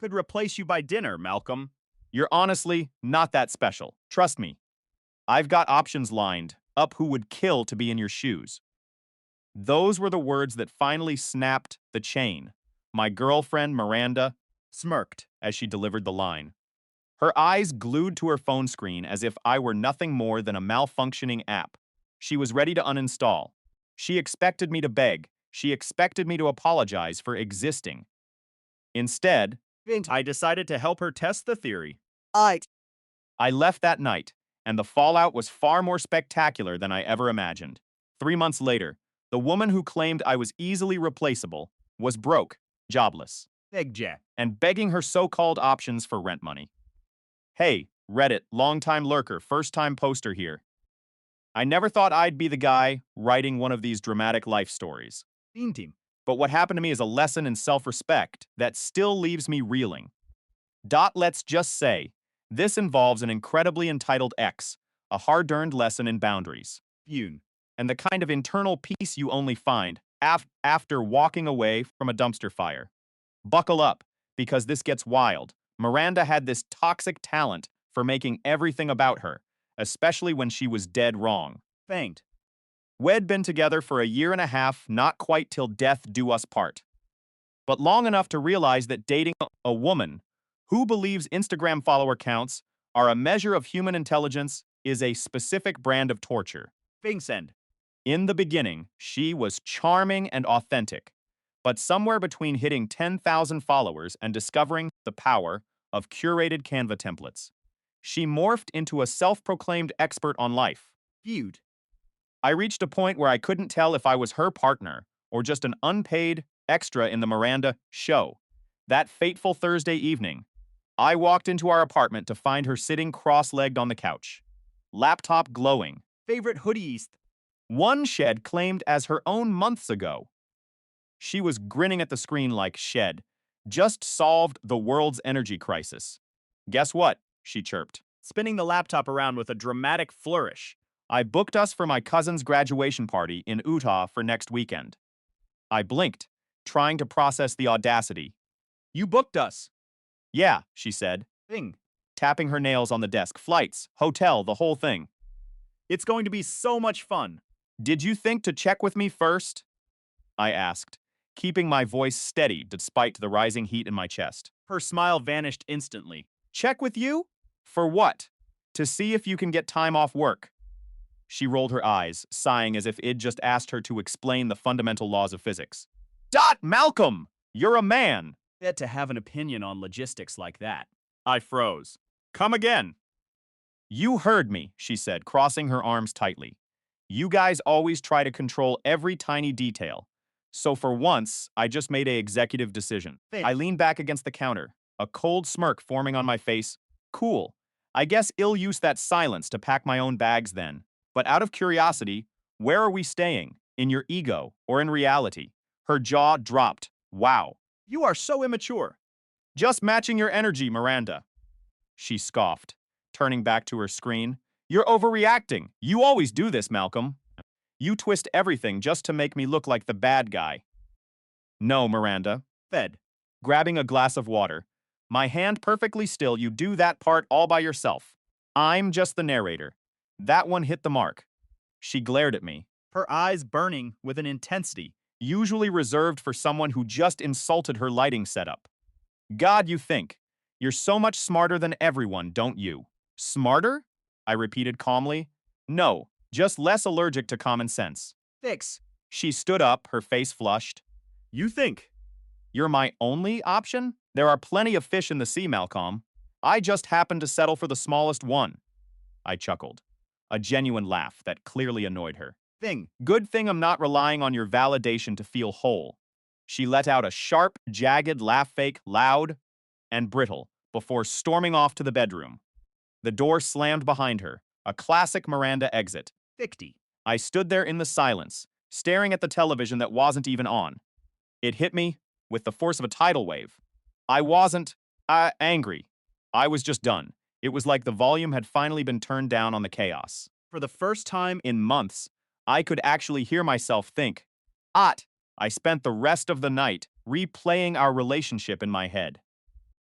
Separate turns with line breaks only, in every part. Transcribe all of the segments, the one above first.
Could replace you by dinner, Malcolm.
You're honestly not that special. Trust me. I've got options lined up who would kill to be in your shoes. Those were the words that finally snapped the chain. My girlfriend, Miranda, smirked as she delivered the line, her eyes glued to her phone screen as if I were nothing more than a malfunctioning app. She was ready to uninstall. She expected me to beg. She expected me to apologize for existing. Instead,
I decided to help her test the theory.
I left that night, and the fallout was far more spectacular than I ever imagined. 3 months later, the woman who claimed I was easily replaceable was broke, jobless, and begging her so-called options for rent money. Hey, Reddit, longtime lurker, first-time poster here. I never thought I'd be the guy writing one of these dramatic life stories.
Team.
But what happened to me is a lesson in self-respect that still leaves me reeling. Let's just say, this involves an incredibly entitled ex, a hard-earned lesson in boundaries, and the kind of internal peace you only find after walking away from a dumpster fire. Buckle up, because this gets wild. Miranda had this toxic talent for making everything about her, especially when she was dead wrong.
Faint.
We'd been together for a year and a half, not quite till death do us part, but long enough to realize that dating a woman who believes Instagram follower counts are a measure of human intelligence is a specific brand of torture.
Send.
In the beginning, she was charming and authentic, but somewhere between hitting 10,000 followers and discovering the power of curated Canva templates, she morphed into a self-proclaimed expert on life. I reached a point where I couldn't tell if I was her partner or just an unpaid extra in the Miranda show. That fateful Thursday evening, I walked into our apartment to find her sitting cross-legged on the couch, laptop glowing.
Favorite hoodies.
One Shed claimed as her own months ago. She was grinning at the screen like Shed just solved the world's energy crisis. Guess what? She chirped,
Spinning the laptop around with a dramatic flourish.
I booked us for my cousin's graduation party in Utah for next weekend. I blinked, trying to process the audacity.
You booked us.
Yeah, she said, tapping her nails on the desk. Flights, hotel, the whole thing.
It's going to be so much fun.
Did you think to check with me first? I asked, keeping my voice steady despite the rising heat in my chest.
Her smile vanished instantly.
Check with you? For what? To see if you can get time off work. She rolled her eyes, sighing as if I'd just asked her to explain the fundamental laws of physics. Malcolm! You're a man!
Bet to have an opinion on logistics like that. I froze. Come again.
You heard me, she said, crossing her arms tightly. You guys always try to control every tiny detail. So for once, I just made an executive decision. I leaned back against the counter, a cold smirk forming on my face. Cool. I guess I'll use that silence to pack my own bags then. But out of curiosity, where are we staying? In your ego or in reality? Her jaw dropped. Wow.
You are so immature.
Just matching your energy, Miranda. She scoffed, turning back to her screen. You're overreacting. You always do this, Malcolm. You twist everything just to make me look like the bad guy. No, Miranda. Grabbing a glass of water. My hand perfectly still, you do that part all by yourself. I'm just the narrator. That one hit the mark. She glared at me,
her eyes burning with an intensity
usually reserved for someone who just insulted her lighting setup. God, you think. You're so much smarter than everyone, don't you? Smarter? I repeated calmly. No, just less allergic to common sense. She stood up, her face flushed.
You think?
You're my only option? There are plenty of fish in the sea, Malcolm. I just happened to settle for the smallest one. I chuckled, a genuine laugh that clearly annoyed her. Good thing I'm not relying on your validation to feel whole. She let out a sharp, jagged laugh, fake, loud, and brittle, before storming off to the bedroom. The door slammed behind her, a classic Miranda exit. I stood there in the silence, staring at the television that wasn't even on. It hit me with the force of a tidal wave. I wasn't angry. I was just done. It was like the volume had finally been turned down on the chaos. For the first time in months, I could actually hear myself think. I spent the rest of the night replaying our relationship in my head.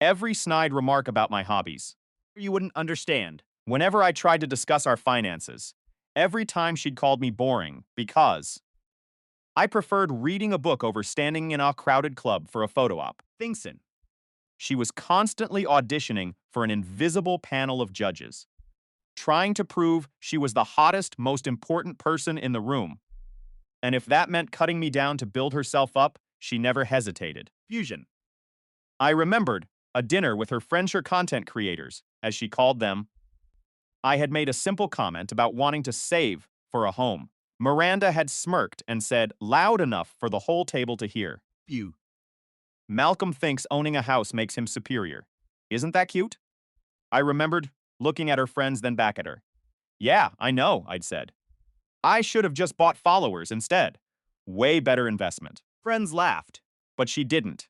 every snide remark about my hobbies.
You wouldn't understand.
Whenever I tried to discuss our finances, every time she'd called me boring because I preferred reading a book over standing in a crowded club for a photo op.
Thinkson.
She was constantly auditioning for an invisible panel of judges, trying to prove she was the hottest, most important person in the room. And if that meant cutting me down to build herself up, she never hesitated.
Fusion.
I remembered a dinner with her French content creators, as she called them. I had made a simple comment about wanting to save for a home. Miranda had smirked and said, loud enough for the whole table to hear,
Pew.
Malcolm thinks owning a house makes him superior. Isn't that cute? I remembered looking at her friends, then back at her. Yeah, I know, I'd said. I should have just bought followers instead. Way better investment.
Friends laughed.
But she didn't.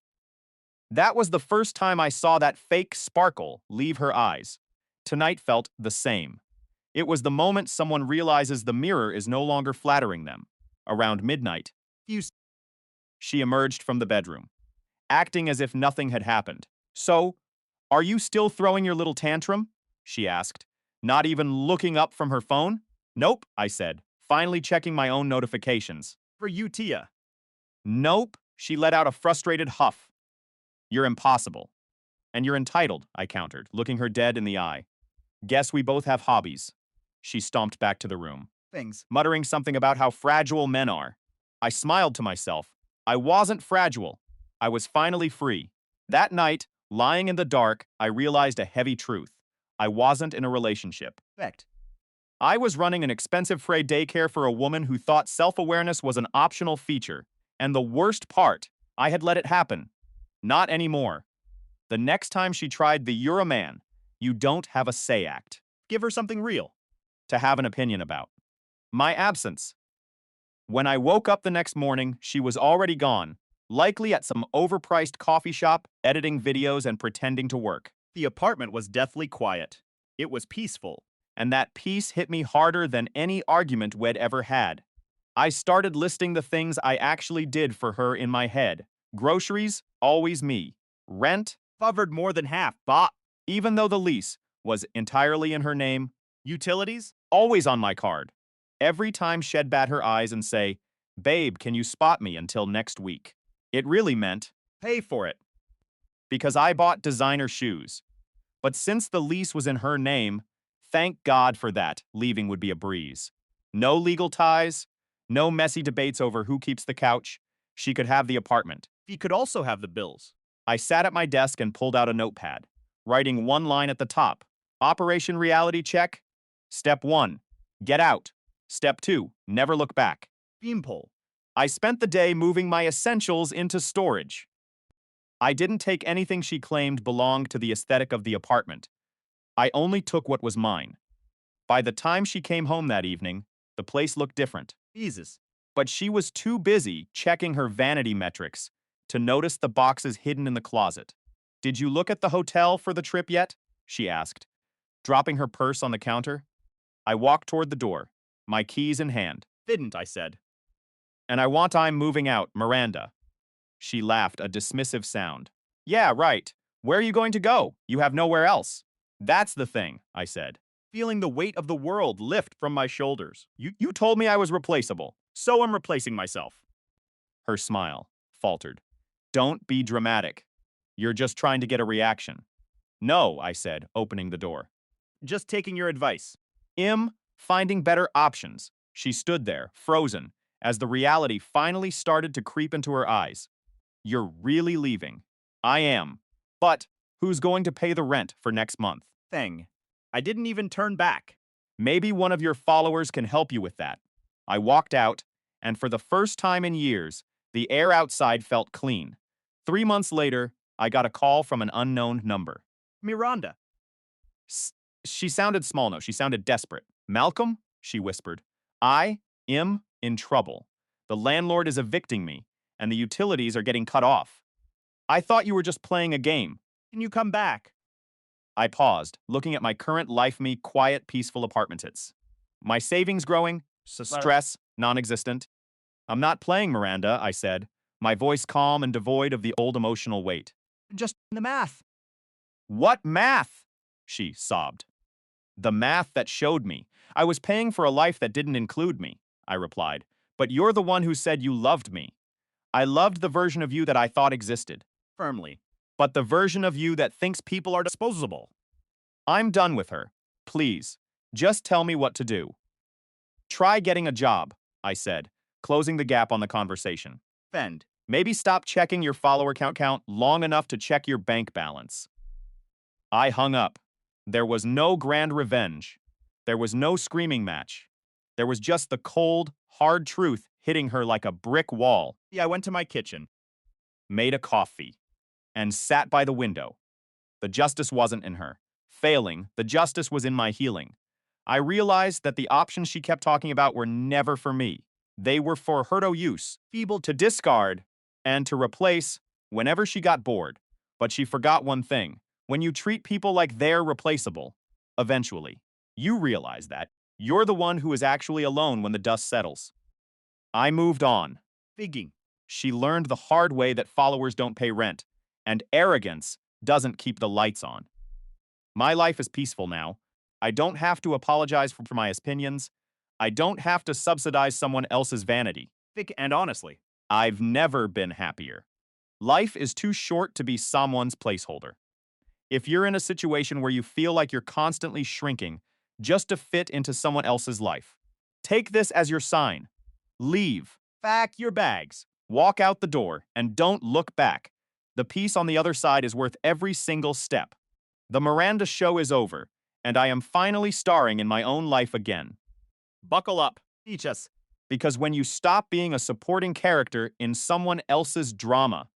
That was the first time I saw that fake sparkle leave her eyes. Tonight felt the same. It was the moment someone realizes the mirror is no longer flattering them. Around midnight, she emerged from the bedroom, acting as if nothing had happened. So, are you still throwing your little tantrum? She asked, not even looking up from her phone. Nope, I said, finally checking my own notifications.
For you, Tia.
Nope, she let out a frustrated huff. You're impossible. And you're entitled, I countered, looking her dead in the eye. Guess we both have hobbies. She stomped back to the room,
Things.
muttering something about how fragile men are. I smiled to myself. I wasn't fragile. I was finally free. That night, lying in the dark, I realized a heavy truth. I wasn't in a relationship.
Fact.
I was running an expensive free daycare for a woman who thought self-awareness was an optional feature. And the worst part, I had let it happen. Not anymore. The next time she tried the "you're a man, you don't have a say" act
Give her something real.
to have an opinion about. My absence. When I woke up the next morning, she was already gone, likely at some overpriced coffee shop, editing videos and pretending to work.
The apartment was deathly quiet. It was peaceful.
And that peace hit me harder than any argument we'd ever had. I started listing the things I actually did for her in my head. Groceries, always me. Rent,
Covered more than half. Bought.
even though the lease was entirely in her name,
Utilities.
always on my card. Every time she'd bat her eyes and say, babe, can you spot me until next week? It really meant,
Pay for it.
because I bought designer shoes. But since the lease was in her name, thank God for that, leaving would be a breeze. No legal ties, no messy debates over who keeps the couch. She could have the apartment.
He could also have the bills.
I sat at my desk and pulled out a notepad, writing one line at the top. Operation Reality Check. Step 1, get out. Step 2, never look back.
Beanpole.
I spent the day moving my essentials into storage. I didn't take anything she claimed belonged to the aesthetic of the apartment. I only took what was mine. By the time she came home that evening, the place looked different.
Jesus.
But she was too busy checking her vanity metrics to notice the boxes hidden in the closet. Did you look at the hotel for the trip yet? She asked, dropping her purse on the counter. I walked toward the door, my keys in hand.
Didn't, I said.
And I'm moving out, Miranda. She laughed, a dismissive sound. Yeah, right. Where are you going to go? You have nowhere else. That's the thing, I said.
Feeling the weight of the world lift from my shoulders.
You told me I was replaceable.
So I'm replacing myself.
Her smile faltered. Don't be dramatic. You're just trying to get a reaction. No, I said, opening the door.
Just taking your advice.
Finding better options. She stood there, frozen, as the reality finally started to creep into her eyes. You're really leaving. I am. But who's going to pay the rent for next month?
Thing. I didn't even turn back.
Maybe one of your followers can help you with that. I walked out, and for the first time in years, the air outside felt clean. 3 months later, I got a call from an unknown number.
Miranda.
She sounded small, no, she sounded desperate. Malcolm, she whispered, I am in trouble. The landlord is evicting me, and the utilities are getting cut off. I thought you were just playing a game.
Can you come back?
I paused, looking at my current life-me, quiet, peaceful apartments. My savings growing, stress non-existent. I'm not playing, Miranda, I said, my voice calm and devoid of the old emotional weight.
Just the math.
What math? She sobbed. The math that showed me. I was paying for a life that didn't include me, I replied. But you're the one who said you loved me. I loved the version of you that I thought existed.
Firmly.
But the version of you that thinks people are disposable. I'm done with her. Please, just tell me what to do. Try getting a job, I said, closing the gap on the conversation.
Fend.
Maybe stop checking your follower count long enough to check your bank balance. I hung up. There was no grand revenge. There was no screaming match. There was just the cold, hard truth hitting her like a brick wall.
I went to my kitchen.
Made a coffee. And sat by the window. The justice wasn't in her. Failing, the justice was in my healing. I realized that the options she kept talking about were never for me. They were for her to use, feeble to discard, and to replace whenever she got bored. But she forgot one thing. When you treat people like they're replaceable, eventually, you realize that you're the one who is actually alone when the dust settles. I moved on.
Figging.
She learned the hard way that followers don't pay rent, and arrogance doesn't keep the lights on. My life is peaceful now. I don't have to apologize for my opinions. I don't have to subsidize someone else's vanity.
And honestly,
I've never been happier. Life is too short to be someone's placeholder. If you're in a situation where you feel like you're constantly shrinking just to fit into someone else's life, take this as your sign. Leave.
pack your bags.
Walk out the door and don't look back. The peace on the other side is worth every single step. The Miranda show is over, and I am finally starring in my own life again.
Buckle up. Teach us.
Because when you stop being a supporting character in someone else's drama,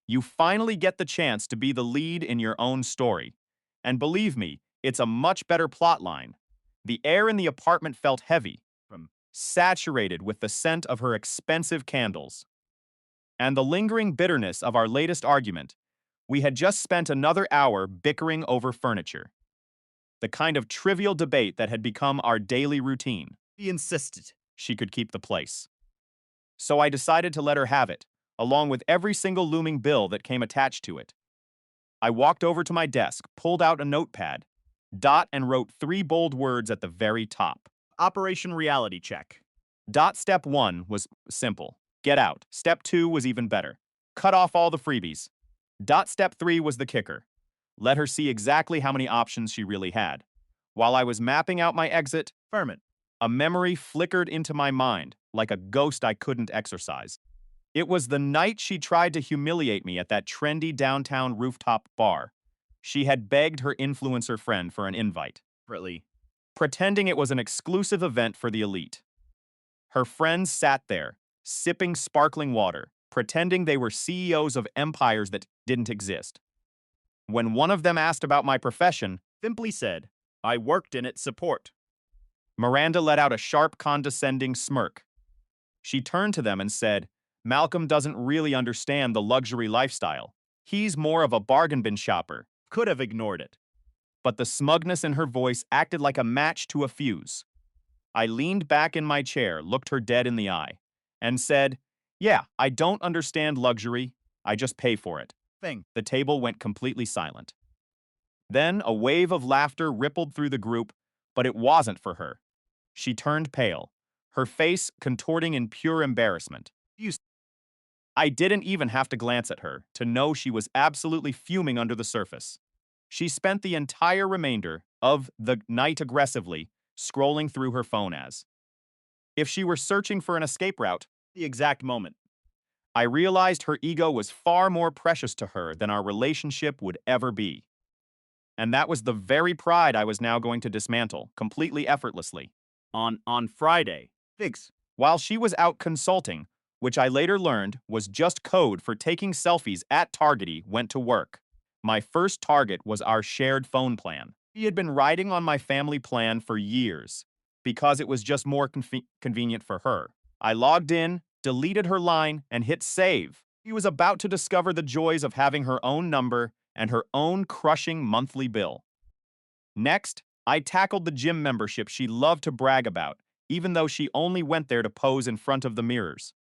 you finally get the chance to be the lead in your own story. And believe me, it's a much better plotline. The air in the apartment felt heavy, saturated with the scent of her expensive candles. And the lingering bitterness of our latest argument. We had just spent another hour bickering over furniture. The kind of trivial debate that had become our daily routine.
He insisted
she could keep the place. So I decided to let her have it, along with every single looming bill that came attached to it. I walked over to my desk, pulled out a notepad, and wrote 3 bold words at the very top.
Operation Reality Check.
Step 1 was simple. Get out. Step 2 was even better. Cut off all the freebies. Step 3 was the kicker. Let her see exactly how many options she really had. While I was mapping out my exit,
Ferment.
a memory flickered into my mind like a ghost I couldn't exorcise. It was the night she tried to humiliate me at that trendy downtown rooftop bar. She had begged her influencer friend for an invite, pretending it was an exclusive event for the elite. Her friends sat there, sipping sparkling water, pretending they were CEOs of empires that didn't exist. When one of them asked about my profession,
Simply said, I worked in its support.
Miranda let out a sharp, condescending smirk. She turned to them and said, Malcolm doesn't really understand the luxury lifestyle. He's more of a bargain bin shopper.
Could have ignored it.
But the smugness in her voice acted like a match to a fuse. I leaned back in my chair, looked her dead in the eye, and said, yeah, I don't understand luxury. I just pay for it. The table went completely silent. Then a wave of laughter rippled through the group, but it wasn't for her. She turned pale, her face contorting in pure embarrassment. I didn't even have to glance at her to know she was absolutely fuming under the surface. She spent the entire remainder of the night aggressively scrolling through her phone as if she were searching for an escape route.
The exact moment.
I realized her ego was far more precious to her than our relationship would ever be. And that was the very pride I was now going to dismantle, completely effortlessly.
On Friday. Figs.
While she was out consulting, which I later learned was just code for taking selfies at Targety, went to work. My first target was our shared phone plan. He had been riding on my family plan for years, because it was just more convenient for her. I logged in, deleted her line, and hit save. He was about to discover the joys of having her own number and her own crushing monthly bill. Next, I tackled the gym membership she loved to brag about, even though she only went there to pose in front of the mirrors.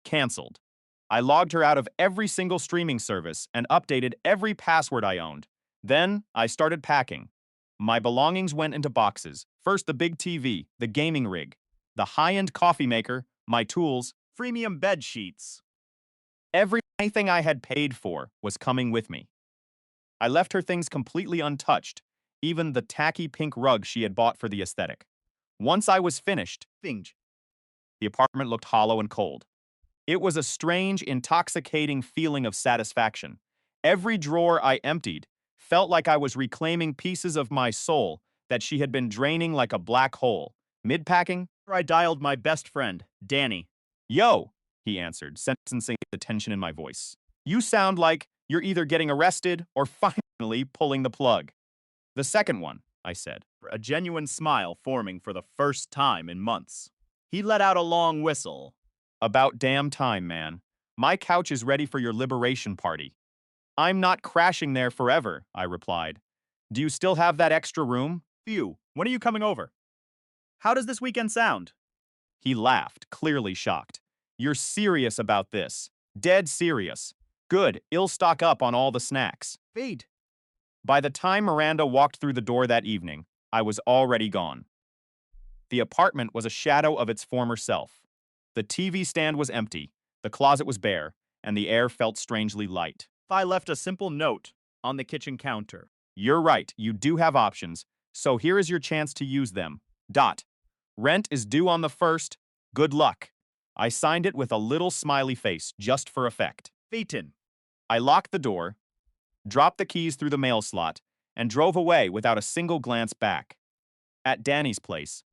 Canceled. I logged her out of every single streaming service and updated every password I owned. Then I started packing. My belongings went into boxes. First the big TV, the gaming rig, the high-end coffee maker, my tools,
Premium bed sheets.
everything I had paid for was coming with me. I left her things completely untouched, even the tacky pink rug she had bought for the aesthetic. Once I was finished, the apartment looked hollow and cold. It was a strange, intoxicating feeling of satisfaction. Every drawer I emptied felt like I was reclaiming pieces of my soul that she had been draining like a black hole. Mid-packing,
I dialed my best friend, Danny.
"Yo," he answered, sensing the tension in my voice. "You sound like you're either getting arrested or finally pulling the plug." "The second one," I said.
A genuine smile forming for the first time in months. He let out a long whistle.
"About damn time, man. My couch is ready for your liberation party." "I'm not crashing there forever," I replied. "Do you still have that extra room?"
Phew, when are you coming over? How does this weekend sound?
He laughed, clearly shocked. "You're serious about this. Dead serious. Good, I'll stock up on all the snacks."
Fade.
By the time Miranda walked through the door that evening, I was already gone. The apartment was a shadow of its former self. The TV stand was empty, the closet was bare, and the air felt strangely light.
I left a simple note on the kitchen counter.
"You're right, you do have options, so here is your chance to use them. Dot. Rent is due on the 1st. Good luck." I signed it with a little smiley face, just for effect.
Phaeton.
I locked the door, dropped the keys through the mail slot, and drove away without a single glance back. At Danny's place,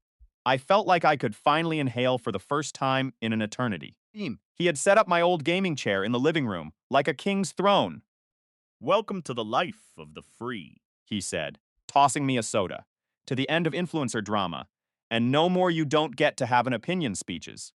I felt like I could finally inhale for the first time in an eternity.
Beam.
He had set up my old gaming chair in the living room, like a king's throne.
Welcome to the life of the free,
he said, tossing me a soda. To the end of influencer drama, and no more you don't get to have an opinion speeches,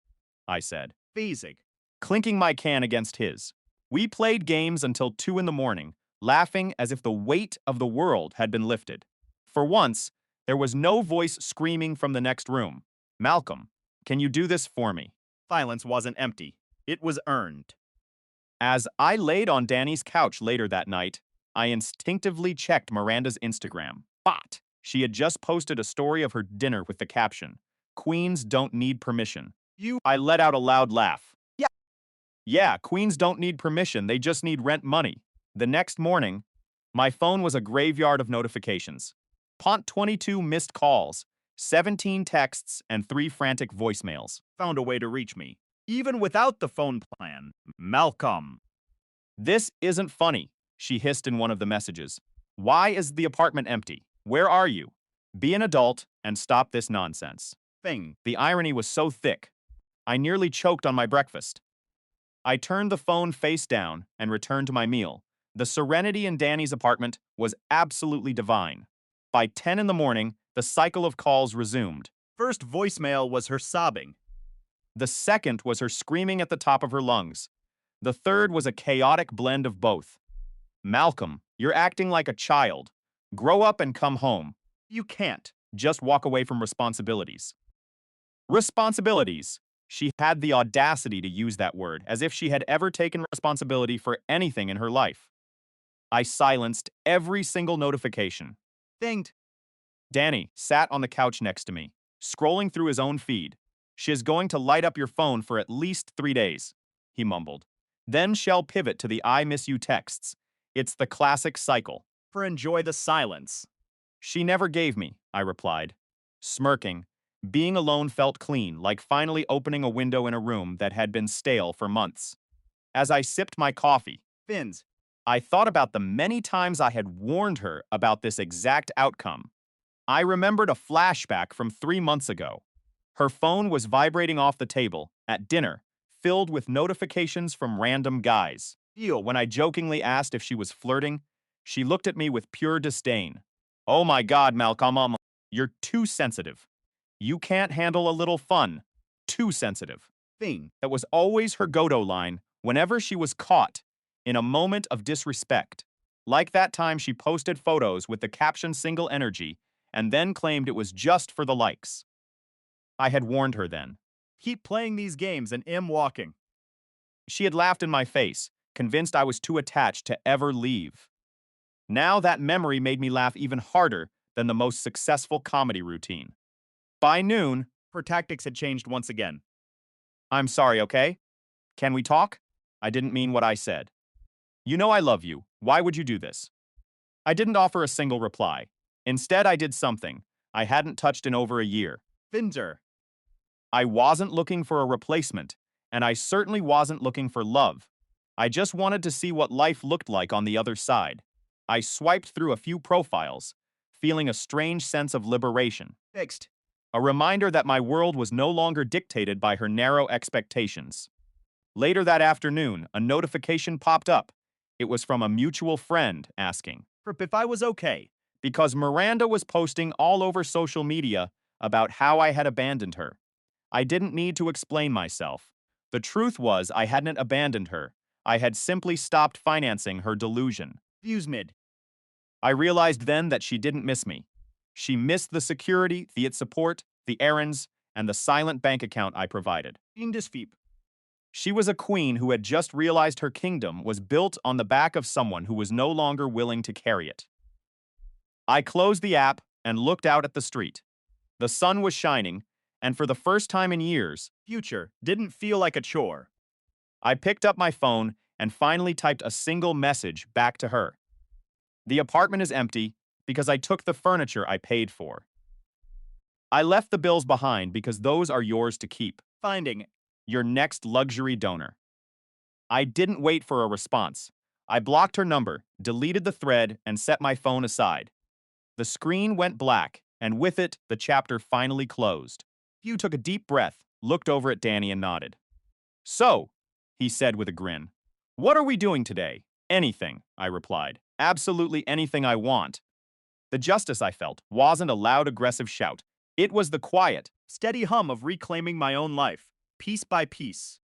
I said,
Phasing.
clinking my can against his. We played games until 2 in the morning, laughing as if the weight of the world had been lifted. For once, there was no voice screaming from the next room. "Malcolm, can you do this for me?"
Silence wasn't empty. It was earned.
As I laid on Danny's couch later that night, I instinctively checked Miranda's Instagram. But she had just posted a story of her dinner with the caption, "Queens don't need permission." I let out a loud laugh. Yeah, queens don't need permission, they just need rent money. The next morning, my phone was a graveyard of notifications. 22 missed calls, 17 texts, and 3 frantic voicemails.
Found a way to reach me. Even without the phone plan. Malcolm.
"This isn't funny," she hissed in one of the messages. "Why is the apartment empty? Where are you? Be an adult and stop this nonsense."
Thing.
The irony was so thick, I nearly choked on my breakfast. I turned the phone face down and returned to my meal. The serenity in Danny's apartment was absolutely divine. By 10 in the morning, the cycle of calls resumed.
First voicemail was her sobbing.
The second was her screaming at the top of her lungs. The third was a chaotic blend of both. "Malcolm, you're acting like a child. Grow up and come home.
You can't.
Just walk away from responsibilities." Responsibilities. She had the audacity to use that word, as if she had ever taken responsibility for anything in her life. I silenced every single notification.
Dinged.
Danny sat on the couch next to me, scrolling through his own feed. "She is going to light up your phone for at least 3 days," he mumbled. "Then she'll pivot to the I miss you texts. It's the classic cycle."
For enjoy the silence.
"She never gave me," I replied, smirking. Being alone felt clean, like finally opening a window in a room that had been stale for months. As I sipped my coffee,
Fins.
I thought about the many times I had warned her about this exact outcome. I remembered a flashback from 3 months ago. Her phone was vibrating off the table at dinner, filled with notifications from random guys.
Deal.
When I jokingly asked if she was flirting, she looked at me with pure disdain. "Oh my God, Malcolm, you're too sensitive. You can't handle a little fun. Too sensitive."
Thing.
That was always her go-to line whenever she was caught in a moment of disrespect. Like that time she posted photos with the caption "single energy" and then claimed it was just for the likes. I had warned her then.
Keep playing these games and am walking.
She had laughed in my face, convinced I was too attached to ever leave. Now that memory made me laugh even harder than the most successful comedy routine. By noon,
Her tactics had changed once again.
I'm sorry, okay? Can we talk? I didn't mean what I said. You know I love you. Why would you do this? I didn't offer a single reply. Instead, I did something I hadn't touched in over a year.
Finzer.
I wasn't looking for a replacement, and I certainly wasn't looking for love. I just wanted to see what life looked like on the other side. I swiped through a few profiles, feeling a strange sense of liberation,
Fixed.
a reminder that my world was no longer dictated by her narrow expectations. Later that afternoon, a notification popped up. It was from a mutual friend asking,
If I was okay.
because Miranda was posting all over social media about how I had abandoned her. I didn't need to explain myself. The truth was, I hadn't abandoned her. I had simply stopped financing her delusion.
Views mid.
I realized then that she didn't miss me. She missed the security, the support, the errands, and the silent bank account I provided.
Indisfeep.
She was a queen who had just realized her kingdom was built on the back of someone who was no longer willing to carry it. I closed the app and looked out at the street. The sun was shining, and for the first time in years,
Future. Didn't feel like a chore.
I picked up my phone and finally typed a single message back to her. The apartment is empty because I took the furniture I paid for. I left the bills behind because those are yours to keep.
Finding.
Your next luxury donor. I didn't wait for a response. I blocked her number, deleted the thread, and set my phone aside. The screen went black, and with it, the chapter finally closed. Hugh took a deep breath, looked over at Danny, and nodded. So, he said with a grin, what are we doing today? Anything, I replied. Absolutely anything I want. The justice I felt wasn't a loud, aggressive shout. It was the quiet,
Steady hum of reclaiming my own life. Piece by piece.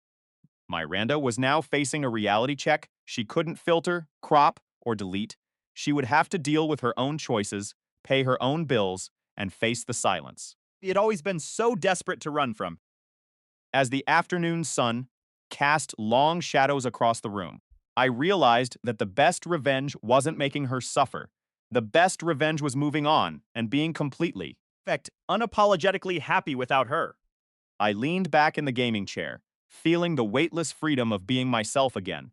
Miranda was now facing a reality check she couldn't filter, crop, or delete. She would have to deal with her own choices, pay her own bills, and face the silence.
He had always been so desperate to run from.
As the afternoon sun cast long shadows across the room, I realized that the best revenge wasn't making her suffer. The best revenge was moving on and being completely.
In fact, unapologetically happy without her.
I leaned back in the gaming chair, feeling the weightless freedom of being myself again.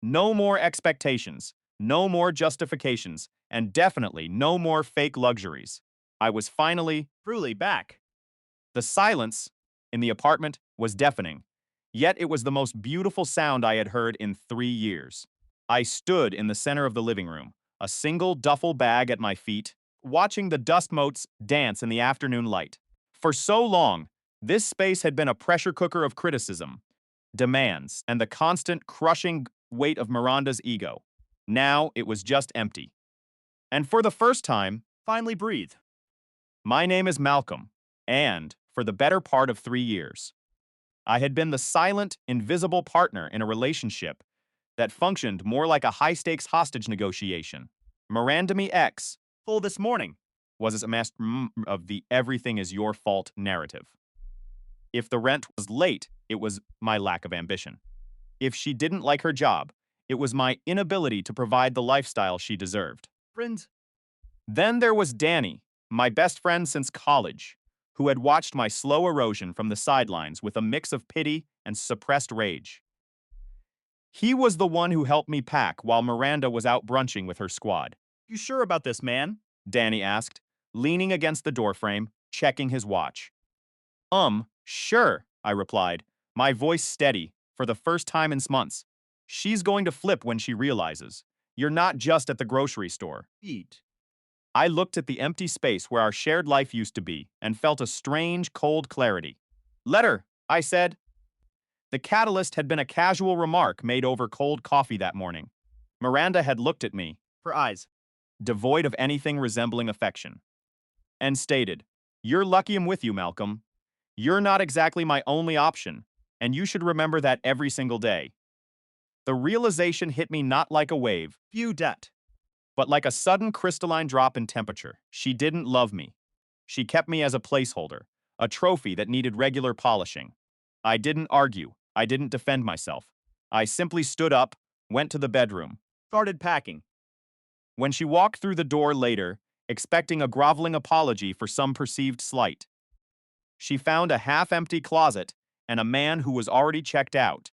No more expectations, no more justifications, and definitely no more fake luxuries. I was finally,
Truly back.
the silence in the apartment was deafening, yet it was the most beautiful sound I had heard in 3 years. I stood in the center of the living room, a single duffel bag at my feet, watching the dust motes dance in the afternoon light. For so long, this space had been a pressure cooker of criticism, demands, and the constant crushing weight of Miranda's ego. Now it was just empty. And for the first time,
Finally breathe.
my name is Malcolm, and for the better part of 3 years, I had been the silent, invisible partner in a relationship that functioned more like a high-stakes hostage negotiation. Miranda Me X
Full this morning.
was a master of the everything is your fault narrative. If the rent was late, it was my lack of ambition. If she didn't like her job, it was my inability to provide the lifestyle she deserved.
Friends.
Then there was Danny, my best friend since college, who had watched my slow erosion from the sidelines with a mix of pity and suppressed rage. He was the one who helped me pack while Miranda was out brunching with her squad.
You sure about this, man?
Danny asked, leaning against the doorframe, checking his watch. Sure, I replied, my voice steady, for the first time in months. She's going to flip when she realizes. You're not just at the grocery store.
Eat.
I looked at the empty space where our shared life used to be and felt a strange, cold clarity. Let her, I said. The catalyst had been a casual remark made over cold coffee that morning. Miranda had looked at me,
For eyes.
devoid of anything resembling affection, and stated, You're lucky I'm with you, Malcolm. You're not exactly my only option, and you should remember that every single day. The realization hit me not like a wave,
Few debt.
but like a sudden crystalline drop in temperature. She didn't love me. She kept me as a placeholder, a trophy that needed regular polishing. I didn't argue. I didn't defend myself. I simply stood up, went to the bedroom,
Started packing.
When she walked through the door later, expecting a groveling apology for some perceived slight, she found a half-empty closet and a man who was already checked out.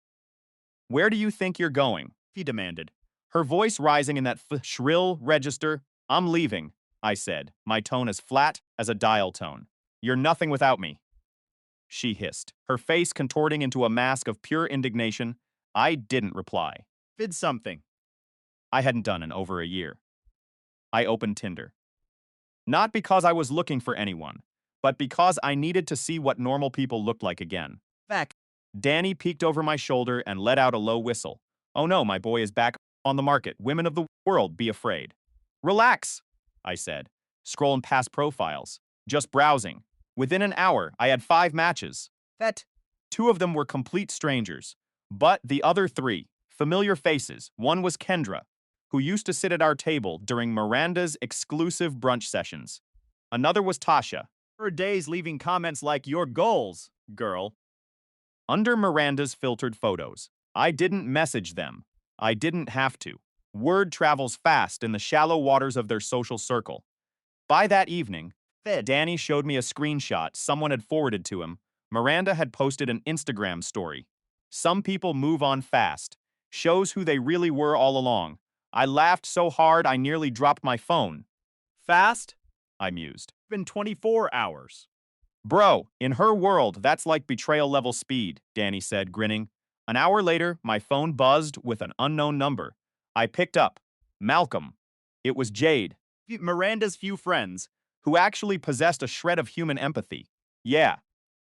"Where do you think you're going?"
he demanded.
Her voice rising in that shrill register. "I'm leaving," I said, my tone as flat as a dial tone. "You're nothing without me," she hissed, her face contorting into a mask of pure indignation. I didn't reply.
Vid something.
I hadn't done in over a year. I opened Tinder. Not because I was looking for anyone, but because I needed to see what normal people looked like again.
Fact.
Danny peeked over my shoulder and let out a low whistle. "Oh no, my boy is back on the market. Women of the world, be afraid." "Relax," I said, scrolling past profiles, just browsing. Within an hour, I had 5 matches.
That.
2 of them were complete strangers, but the other 3, familiar faces. One was Kendra, who used to sit at our table during Miranda's exclusive brunch sessions. Another was Tasha.
For days leaving comments like your goals, girl.
Under Miranda's filtered photos. I didn't message them. I didn't have to. Word travels fast in the shallow waters of their social circle. By that evening, Danny showed me a screenshot someone had forwarded to him. Miranda had posted an Instagram story. "Some people move on fast. Shows who they really were all along." I laughed so hard I nearly dropped my phone.
Fast?
I mused.
Been 24 hours.
"Bro, in her world, that's like betrayal level speed," Danny said, grinning. An hour later, my phone buzzed with an unknown number. I picked up. Malcolm. It was Jade,
Miranda's few friends.
who actually possessed a shred of human empathy. "Yeah,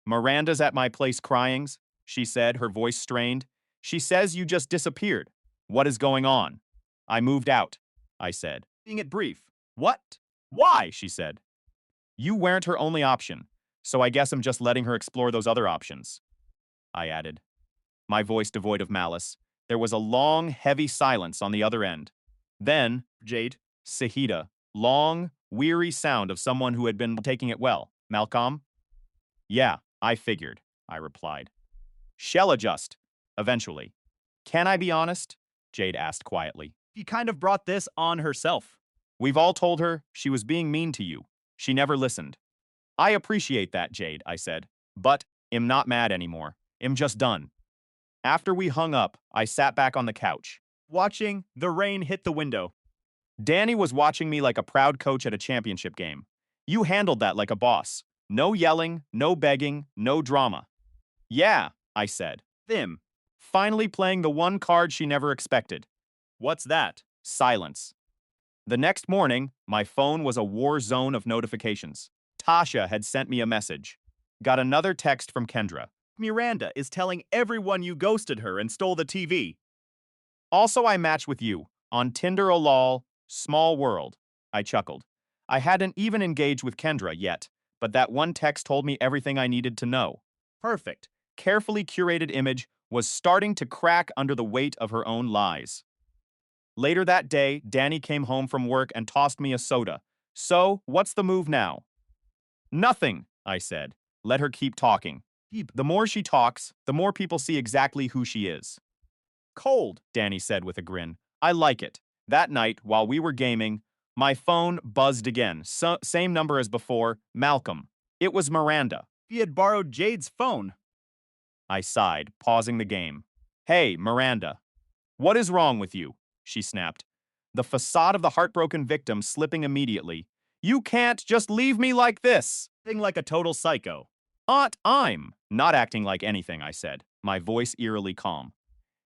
Miranda's at my place crying," she said, her voice strained. "She says you just disappeared. What is going on?" "I moved out," I said.
Being it brief. What? Why?
She said. "You weren't her only option, so I guess I'm just letting her explore those other options," I added, my voice devoid of malice. There was a long, heavy silence on the other end. Then,
Jade.
Sahida, long, weary sound of someone who had been taking it well. "Malcolm?" "Yeah, I figured," I replied. "She'll adjust, eventually." "Can I be honest?" Jade asked quietly.
She kind of brought this on herself.
"We've all told her she was being mean to you. She never listened." "I appreciate that, Jade," I said, "but I'm not mad anymore. I'm just done." After we hung up, I sat back on the couch.
Watching the rain hit the window.
Danny was watching me like a proud coach at a championship game. "You handled that like a boss. No yelling, no begging, no drama." "Yeah," I said,
Them.
finally playing the one card she never expected.
What's that?
Silence. The next morning, my phone was a war zone of notifications. Tasha had sent me a message. Got another text from Kendra.
Miranda is telling everyone you ghosted her and stole the TV.
"Also, I matched with you. On Tinder, oh lol. Small world." I chuckled. I hadn't even engaged with Kendra yet, but that one text told me everything I needed to know.
Perfect.
Carefully curated image was starting to crack under the weight of her own lies. Later that day, Danny came home from work and tossed me a soda. "So, what's the move now?" "Nothing," I said. "Let her keep talking. The more she talks, the more people see exactly who she is." "Cold," Danny said with a grin. "I like it." That night, while we were gaming, my phone buzzed again. Same number as before, Malcolm. It was Miranda.
He had borrowed Jade's phone.
I sighed, pausing the game. "Hey, Miranda. What is wrong with you?" she snapped. The facade of the heartbroken victim slipping immediately. "You can't just leave me like this."
Thing like a total psycho.
"Aunt, I'm not acting like anything," I said, my voice eerily calm.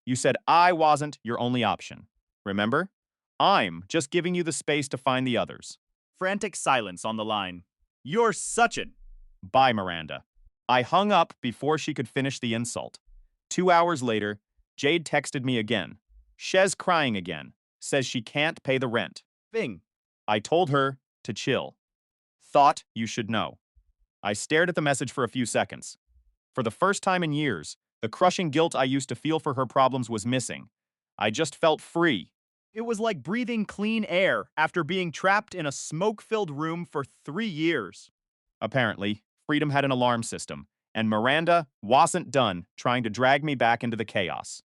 "You said I wasn't your only option. Remember? I'm just giving you the space to find the others."
Frantic silence on the line. You're such an.
"Bye, Miranda." I hung up before she could finish the insult. 2 hours later, Jade texted me again. "Shez crying again. Says she can't pay the rent."
Thing.
I told her to chill. "Thought you should know." I stared at the message for a few seconds. For the first time in years, the crushing guilt I used to feel for her problems was missing. I just felt free.
It was like breathing clean air after being trapped in a smoke-filled room for 3 years.
Apparently, freedom had an alarm system, and Miranda wasn't done trying to drag me back into the chaos.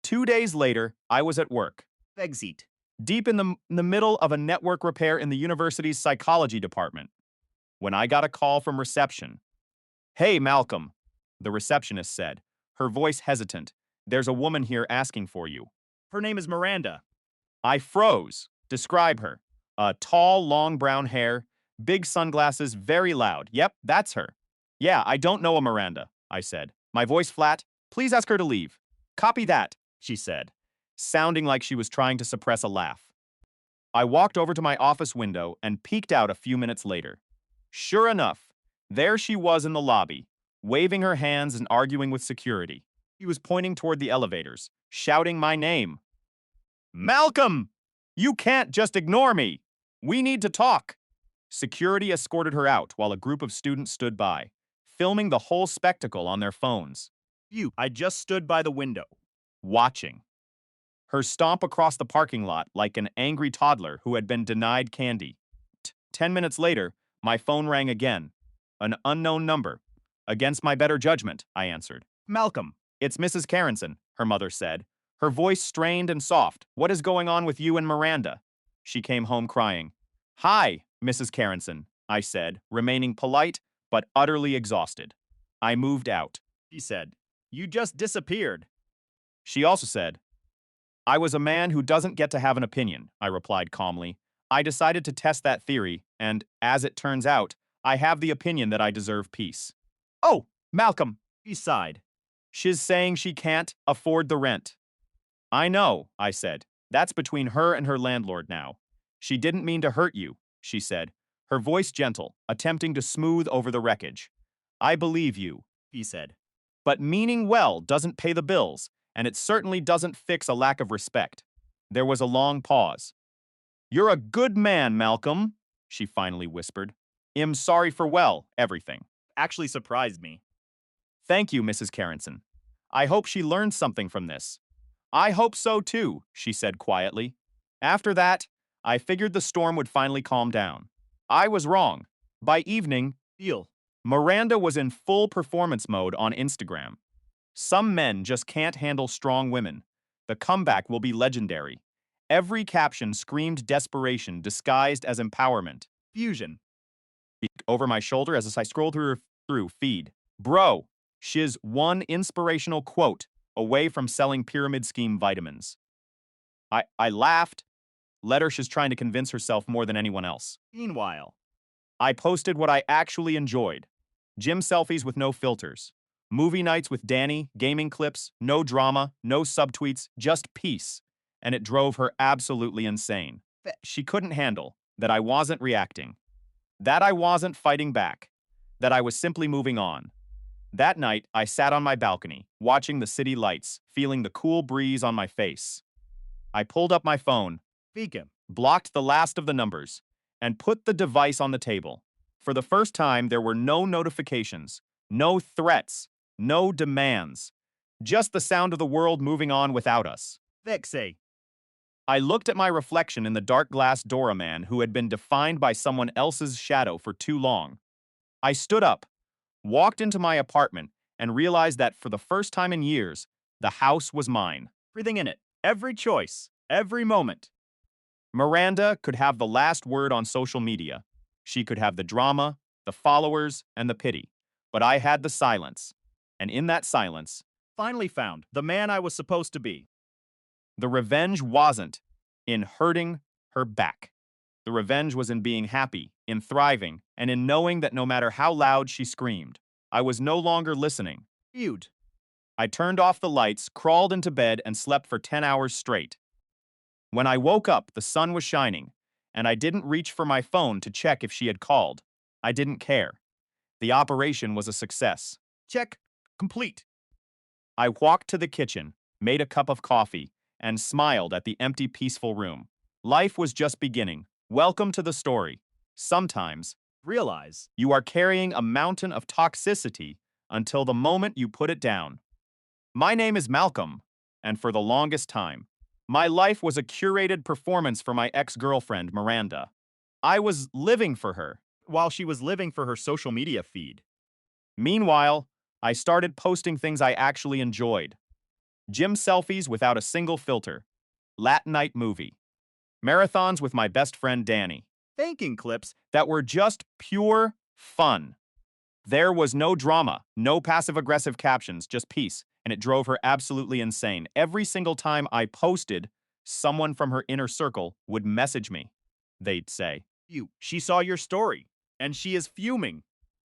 2 days later, I was at work.
Exit.
deep in the middle of a network repair in the university's psychology department, when I got a call from reception. "Hey, Malcolm," the receptionist said, her voice hesitant. "There's a woman here asking for you."
Her name is Miranda.
I froze. Describe her. Tall, long brown hair, big sunglasses, very loud. Yep, that's her. "Yeah, I don't know a Miranda," I said, my voice flat. "Please ask her to leave." "Copy that," she said, sounding like she was trying to suppress a laugh. I walked over to my office window and peeked out a few minutes later. Sure enough, there she was in the lobby, waving her hands and arguing with security. She was pointing toward the elevators, shouting my name. "Malcolm! You can't just ignore me! We need to talk!" Security escorted her out while a group of students stood by, filming the whole spectacle on their phones.
I just stood by the window.
Watching her stomp across the parking lot like an angry toddler who had been denied candy. 10 minutes later, my phone rang again. An unknown number. "Against my better judgment," I answered.
Malcolm.
"It's Mrs. Carrington," her mother said, her voice strained and soft. "What is going on with you and Miranda?" She came home crying. "Hi, Mrs. Carrington," I said, remaining polite but utterly exhausted. I moved out.
She said, "You just disappeared."
She also said, "I was a man who doesn't get to have an opinion," I replied calmly. "I decided to test that theory, and, as it turns out, I have the opinion that I deserve peace." "Oh, Malcolm,"
She sighed.
"she's saying she can't afford the rent." "I know," I said. "That's between her and her landlord now." "She didn't mean to hurt you," she said, her voice gentle, attempting to smooth over the wreckage. "I believe you,"
He said.
"but meaning well doesn't pay the bills, and it certainly doesn't fix a lack of respect." There was a long pause. "You're a good man, Malcolm," she finally whispered. "I'm sorry for, well, everything."
Actually surprised me.
"Thank you, Mrs. Carrington. I hope she learned something from this." "I hope so too," she said quietly. After that, I figured the storm would finally calm down. I was wrong. By evening,
Deal.
Miranda was in full performance mode on Instagram. "Some men just can't handle strong women. The comeback will be legendary." Every caption screamed desperation disguised as empowerment.
Fusion.
Over my shoulder as I scrolled through feed. "Bro, she's one inspirational quote away from selling pyramid scheme vitamins." I laughed. Let her, she's trying to convince herself more than anyone else.
Meanwhile.
I posted what I actually enjoyed. Gym selfies with no filters. Movie nights with Danny, gaming clips, no drama, no subtweets, just peace. And it drove her absolutely insane. She couldn't handle that I wasn't reacting, that I wasn't fighting back, that I was simply moving on. That night, I sat on my balcony, watching the city lights, feeling the cool breeze on my face. I pulled up my phone,
Beacon.
blocked the last of the numbers, and put the device on the table. For the first time, there were no notifications, no threats, no demands, just the sound of the world moving on without us.
Vexay.
I looked at my reflection in the dark glass doorman who had been defined by someone else's shadow for too long. I stood up, walked into my apartment, and realized that for the first time in years, the house was mine.
Everything in it. Every choice. Every moment.
Miranda could have the last word on social media. She could have the drama, the followers, and the pity. But I had the silence. And in that silence,
Finally found the man I was supposed to be.
the revenge wasn't in hurting her back. The revenge was in being happy, in thriving, and in knowing that no matter how loud she screamed, I was no longer listening.
Feud.
I turned off the lights, crawled into bed, and slept for 10 hours straight. When I woke up, the sun was shining, and I didn't reach for my phone to check if she had called. I didn't care. The operation was a success.
Check. Complete.
I walked to the kitchen, made a cup of coffee, and smiled at the empty, peaceful room. Life was just beginning. Welcome to the story. Sometimes,
Realize.
you are carrying a mountain of toxicity until the moment you put it down. My name is Malcolm, and for the longest time, my life was a curated performance for my ex-girlfriend, Miranda. I was living for her.
While she was living for her social media feed.
Meanwhile, I started posting things I actually enjoyed. Gym selfies without a single filter. Lat night movie. Marathons with my best friend Danny.
Thanking clips.
That were just pure fun. There was no drama, no passive-aggressive captions, just peace, and it drove her absolutely insane. Every single time I posted, someone from her inner circle would message me. They'd say,
She saw your story, and she is fuming.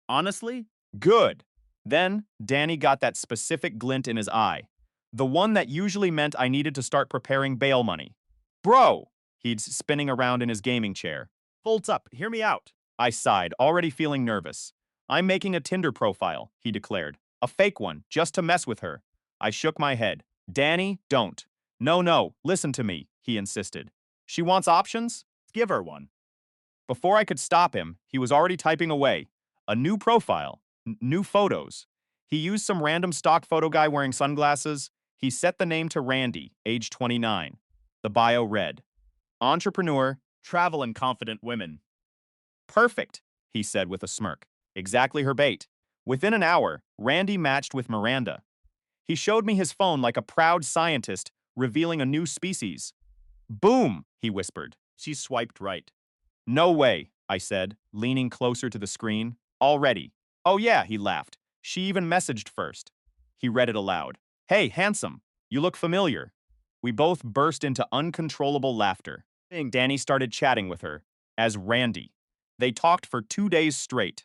Honestly,
"Good." Then, Danny got that specific glint in his eye. The one that usually meant I needed to start preparing bail money. Bro! He's spinning around in his gaming chair.
folds up. Hear me out.
I sighed, already feeling nervous. I'm making a Tinder profile, he declared. A fake one, just to mess with her. I shook my head. Danny, don't. No, listen to me, he insisted. She wants options?
Give her one.
Before I could stop him, he was already typing away. A new profile, new photos. He used some random stock photo guy wearing sunglasses. He set the name to Randy, age 29. The bio read, entrepreneur.
Travel and confident women.
Perfect, he said with a smirk. Exactly her bait. Within an hour, Randy matched with Miranda. He showed me his phone like a proud scientist revealing a new species. Boom, he whispered.
She swiped right.
No way, I said, leaning closer to the screen. Already. Oh yeah, he laughed. She even messaged first. He read it aloud. Hey, handsome, you look familiar. We both burst into uncontrollable laughter. Danny started chatting with her as Randy. They talked for 2 days straight.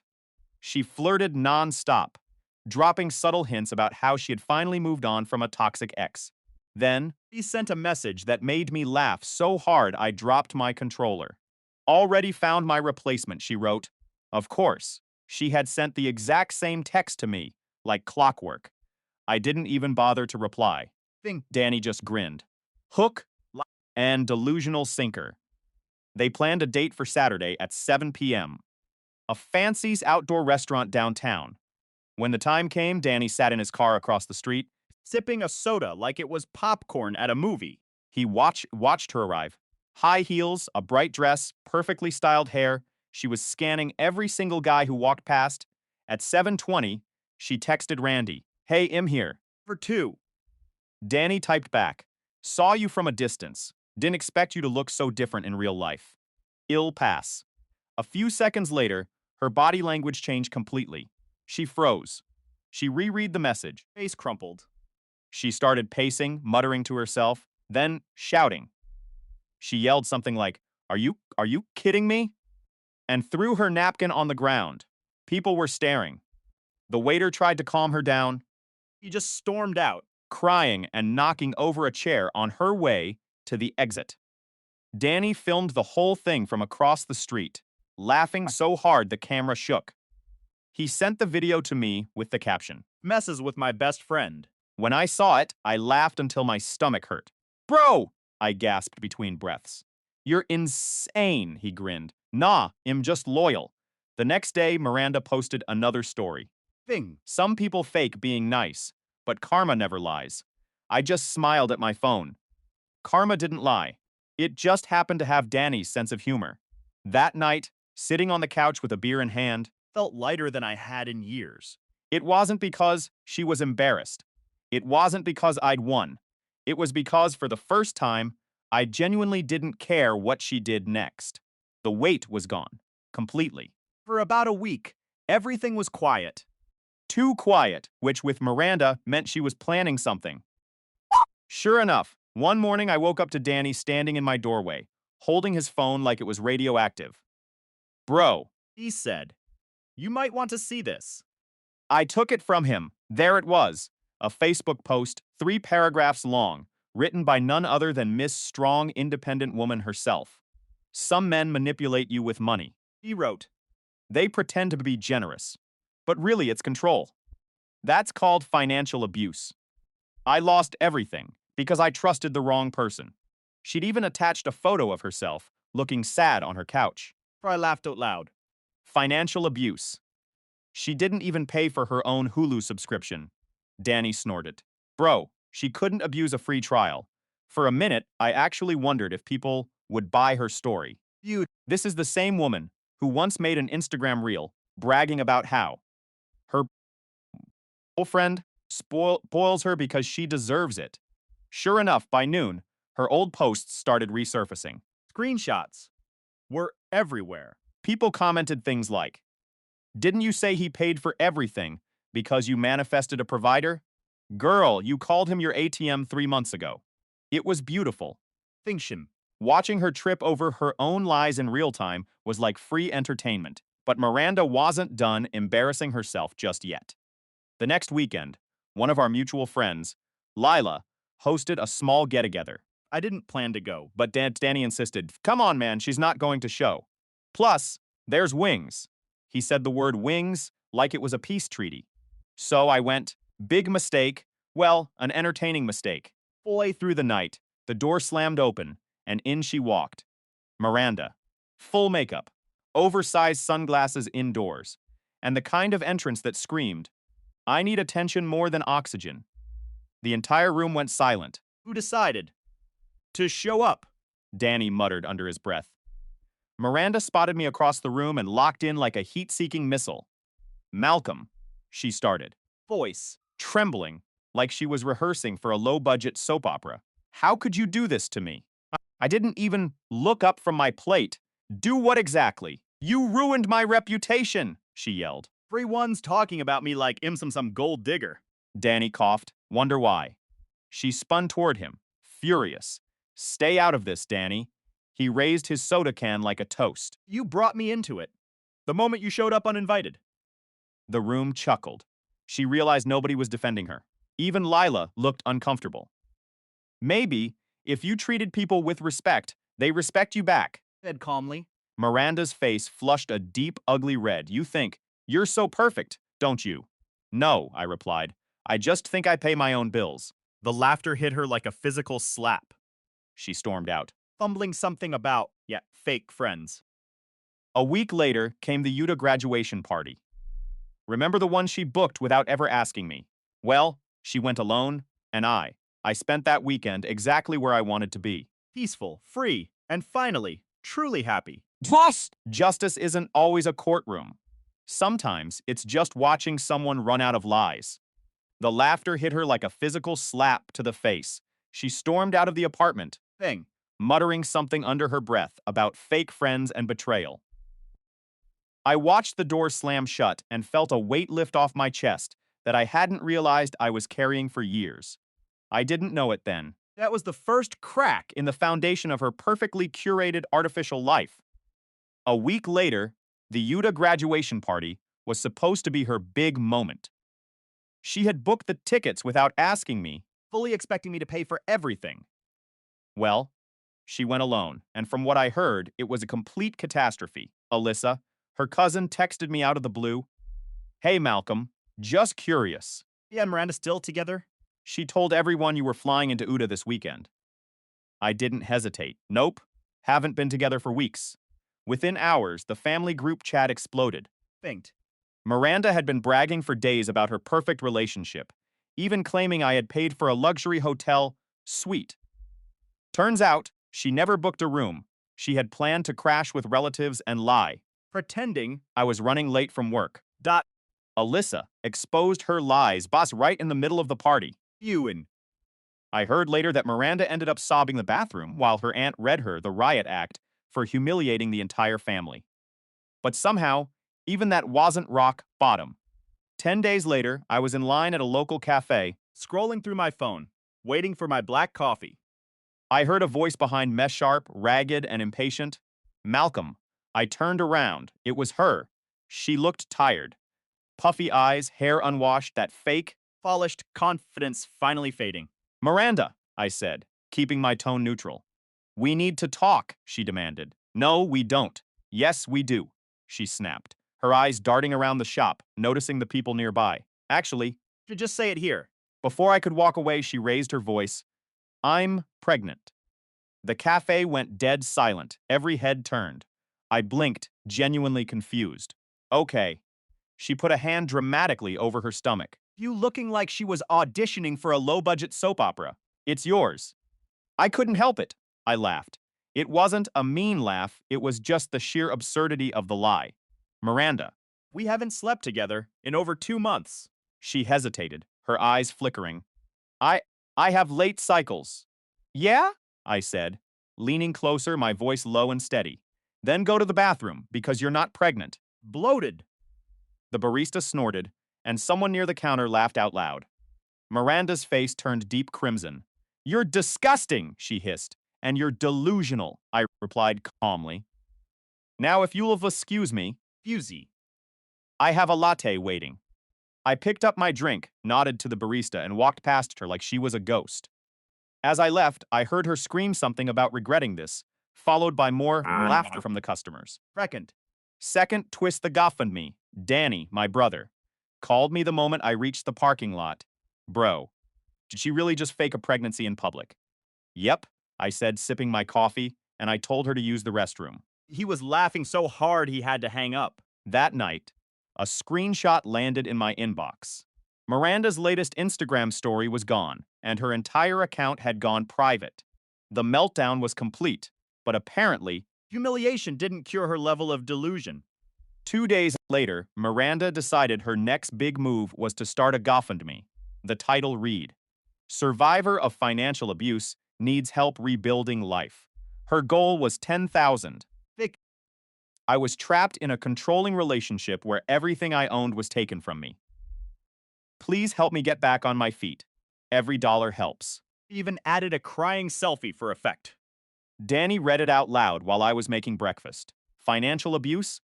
She flirted non-stop, dropping subtle hints about how she had finally moved on from a toxic ex. Then, he sent a message that made me laugh so hard I dropped my controller. Already found my replacement, she wrote. Of course, she had sent the exact same text to me, like clockwork. I didn't even bother to reply. Danny just grinned. Hook and delusional sinker. They planned a date for Saturday at 7 p.m. A fancy's outdoor restaurant downtown. When the time came, Danny sat in his car across the street.
Sipping a soda like it was popcorn at a movie.
He watched her arrive. High heels, a bright dress, perfectly styled hair. She was scanning every single guy who walked past. At 7:20, she texted Randy, "Hey, I'm here."
For two.
Danny typed back, "Saw you from a distance. Didn't expect you to look so different in real life." Ill pass. A few seconds later, her body language changed completely. She froze. She reread the message.
Face crumpled.
She started pacing, muttering to herself, then shouting. She yelled something like, "Are you kidding me?" and threw her napkin on the ground. People were staring. The waiter tried to calm her down,
He just stormed out.
crying and knocking over a chair on her way to the exit. Danny filmed the whole thing from across the street, laughing so hard the camera shook. He sent the video to me with the caption.
Messes with my best friend.
When I saw it, I laughed until my stomach hurt. Bro! I gasped between breaths. You're insane, he grinned. Nah, I'm just loyal. The next day, Miranda posted another story. Some people fake being nice, but karma never lies. I just smiled at my phone. Karma didn't lie. It just happened to have Danny's sense of humor. That night, sitting on the couch with a beer in hand,
Felt lighter than I had in years.
it wasn't because she was embarrassed. It wasn't because I'd won. It was because for the first time, I genuinely didn't care what she did next. The weight was gone. Completely.
For about a week, everything was quiet.
Too quiet, which with Miranda meant she was planning something. Sure enough, one morning I woke up to Danny standing in my doorway, holding his phone like it was radioactive. Bro,
He said, "You might want to see this."
I took it from him. There it was. A Facebook post, 3 paragraphs long, written by none other than Miss Strong Independent Woman herself. Some men manipulate you with money.
He wrote,
They pretend to be generous. But really, it's control. That's called financial abuse. I lost everything because I trusted the wrong person. She'd even attached a photo of herself, looking sad on her couch.
for I laughed out loud.
Financial abuse. She didn't even pay for her own Hulu subscription. Danny snorted. Bro, she couldn't abuse a free trial. For a minute, I actually wondered if people would buy her story. This is the same woman who once made an Instagram reel bragging about how her girlfriend spoils her because she deserves it. Sure enough, by noon, her old posts started resurfacing.
Screenshots were everywhere.
People commented things like, "Didn't you say he paid for everything because you manifested a provider? Girl, you called him your ATM 3 months ago." It was beautiful.
Fiction.
Watching her trip over her own lies in real time was like free entertainment. But Miranda wasn't done embarrassing herself just yet. The next weekend, one of our mutual friends, Lila, hosted a small get-together.
I didn't plan to go.
But Danny insisted, "Come on, man, she's not going to show. Plus, there's wings." He said the word wings like it was a peace treaty. So I went, big mistake, well, an entertaining mistake. Full way through the night, the door slammed open, and in she walked. Miranda. Full makeup, oversized sunglasses indoors, and the kind of entrance that screamed, "I need attention more than oxygen." The entire room went silent.
Who decided to show up?
Danny muttered under his breath. Miranda spotted me across the room and locked in like a heat-seeking missile. "Malcolm," she started,
Voice.
trembling like she was rehearsing for a low-budget soap opera. "How could you do this to me? I didn't even look up from my plate." "Do what exactly?" "You ruined my reputation," she yelled.
Everyone's talking about me like I'm some gold digger.
Danny coughed. "Wonder why?" She spun toward him, furious. "Stay out of this, Danny." He raised his soda can like a toast.
You brought me into it. The moment you showed up uninvited.
The room chuckled. She realized nobody was defending her. Even Lila looked uncomfortable. "Maybe, if you treated people with respect, they respect you back,"
Said calmly.
Miranda's face flushed a deep, ugly red. "You think you're so perfect, don't you?" "No," I replied. "I just think I pay my own bills."
The laughter hit her like a physical slap.
She stormed out.
Fumbling something about, fake friends.
A week later came the Yuta graduation party. Remember the one she booked without ever asking me? Well, she went alone, and I spent that weekend exactly where I wanted to be.
Peaceful, free, and finally, truly happy.
Justice isn't always a courtroom. Sometimes it's just watching someone run out of lies. The laughter hit her like a physical slap to the face. She stormed out of the apartment,
Thing.
muttering something under her breath about fake friends and betrayal. I watched the door slam shut and felt a weight lift off my chest that I hadn't realized I was carrying for years. I didn't know it then.
That was the first crack
In the foundation of her perfectly curated artificial life. A week later, the Yuta graduation party was supposed to be her big moment. She had booked the tickets without asking me.
fully expecting me to pay for everything.
Well, she went alone, and from what I heard, it was a complete catastrophe. Alyssa, her cousin, texted me out of the blue. "Hey, Malcolm, just curious."
Yeah, and Miranda still together?
She told everyone you were flying into Uda this weekend. I didn't hesitate. Nope, haven't been together for weeks. Within hours, the family group chat exploded.
Finked.
Miranda had been bragging for days about her perfect relationship, even claiming I had paid for a luxury hotel suite. Turns out, she never booked a room. She had planned to crash with relatives and lie.
Pretending.
I was running late from work.
Dot.
Alyssa exposed her lies, boss, right in the middle of the party.
Ewan.
I heard later that Miranda ended up sobbing in the bathroom while her aunt read her the riot act for humiliating the entire family. But somehow, even that wasn't rock bottom. 10 days later, I was in line at a local cafe.
Scrolling through my phone. Waiting for my black coffee.
I heard a voice behind me, sharp, ragged, and impatient. "Malcolm." I turned around. It was her. She looked tired. Puffy eyes, hair unwashed, that fake.
Polished confidence finally fading.
"Miranda," I said, keeping my tone neutral. "We need to talk," she demanded. "No, we don't." "Yes, we do," she snapped, her eyes darting around the shop, noticing the people nearby. "Actually,"
Should just say it here.
before I could walk away, she raised her voice. "I'm pregnant." The cafe went dead silent, every head turned. I blinked, genuinely confused. "Okay." She put a hand dramatically over her stomach.
You looking like she was auditioning for a low-budget soap opera.
"It's yours." I couldn't help it. I laughed. It wasn't a mean laugh, it was just the sheer absurdity of the lie. "Miranda."
We haven't slept together in over 2 months.
She hesitated, her eyes flickering. I have late cycles." "Yeah?" I said. leaning closer, my voice low and steady. Then go to the bathroom, because you're not pregnant.
Bloated.
The barista snorted, and someone near the counter laughed out loud. Miranda's face turned deep crimson. You're disgusting, she hissed. And you're delusional, I replied calmly. Now, if you'll excuse me,
Fusey.
I have a latte waiting. I picked up my drink, nodded to the barista, and walked past her like she was a ghost. As I left, I heard her scream something about regretting this, followed by more laughter from the customers. Second, twist the GoFundMe. Danny, my brother, called me the moment I reached the parking lot. Bro, did she really just fake a pregnancy in public? Yep, I said, sipping my coffee, and I told her to use the restroom.
He was laughing so hard he had to hang up.
That night, a screenshot landed in my inbox. Miranda's latest Instagram story was gone, and her entire account had gone private. The meltdown was complete, but apparently,
Humiliation didn't cure her level of delusion.
2 days later, Miranda decided her next big move was to start a GoFundMe. The title read, Survivor of Financial Abuse Needs Help Rebuilding Life. Her goal was $10,000.
Vic.
I was trapped in a controlling relationship where everything I owned was taken from me. Please help me get back on my feet. Every dollar helps.
Even added a crying selfie for effect.
Danny read it out loud while I was making breakfast. Financial abuse?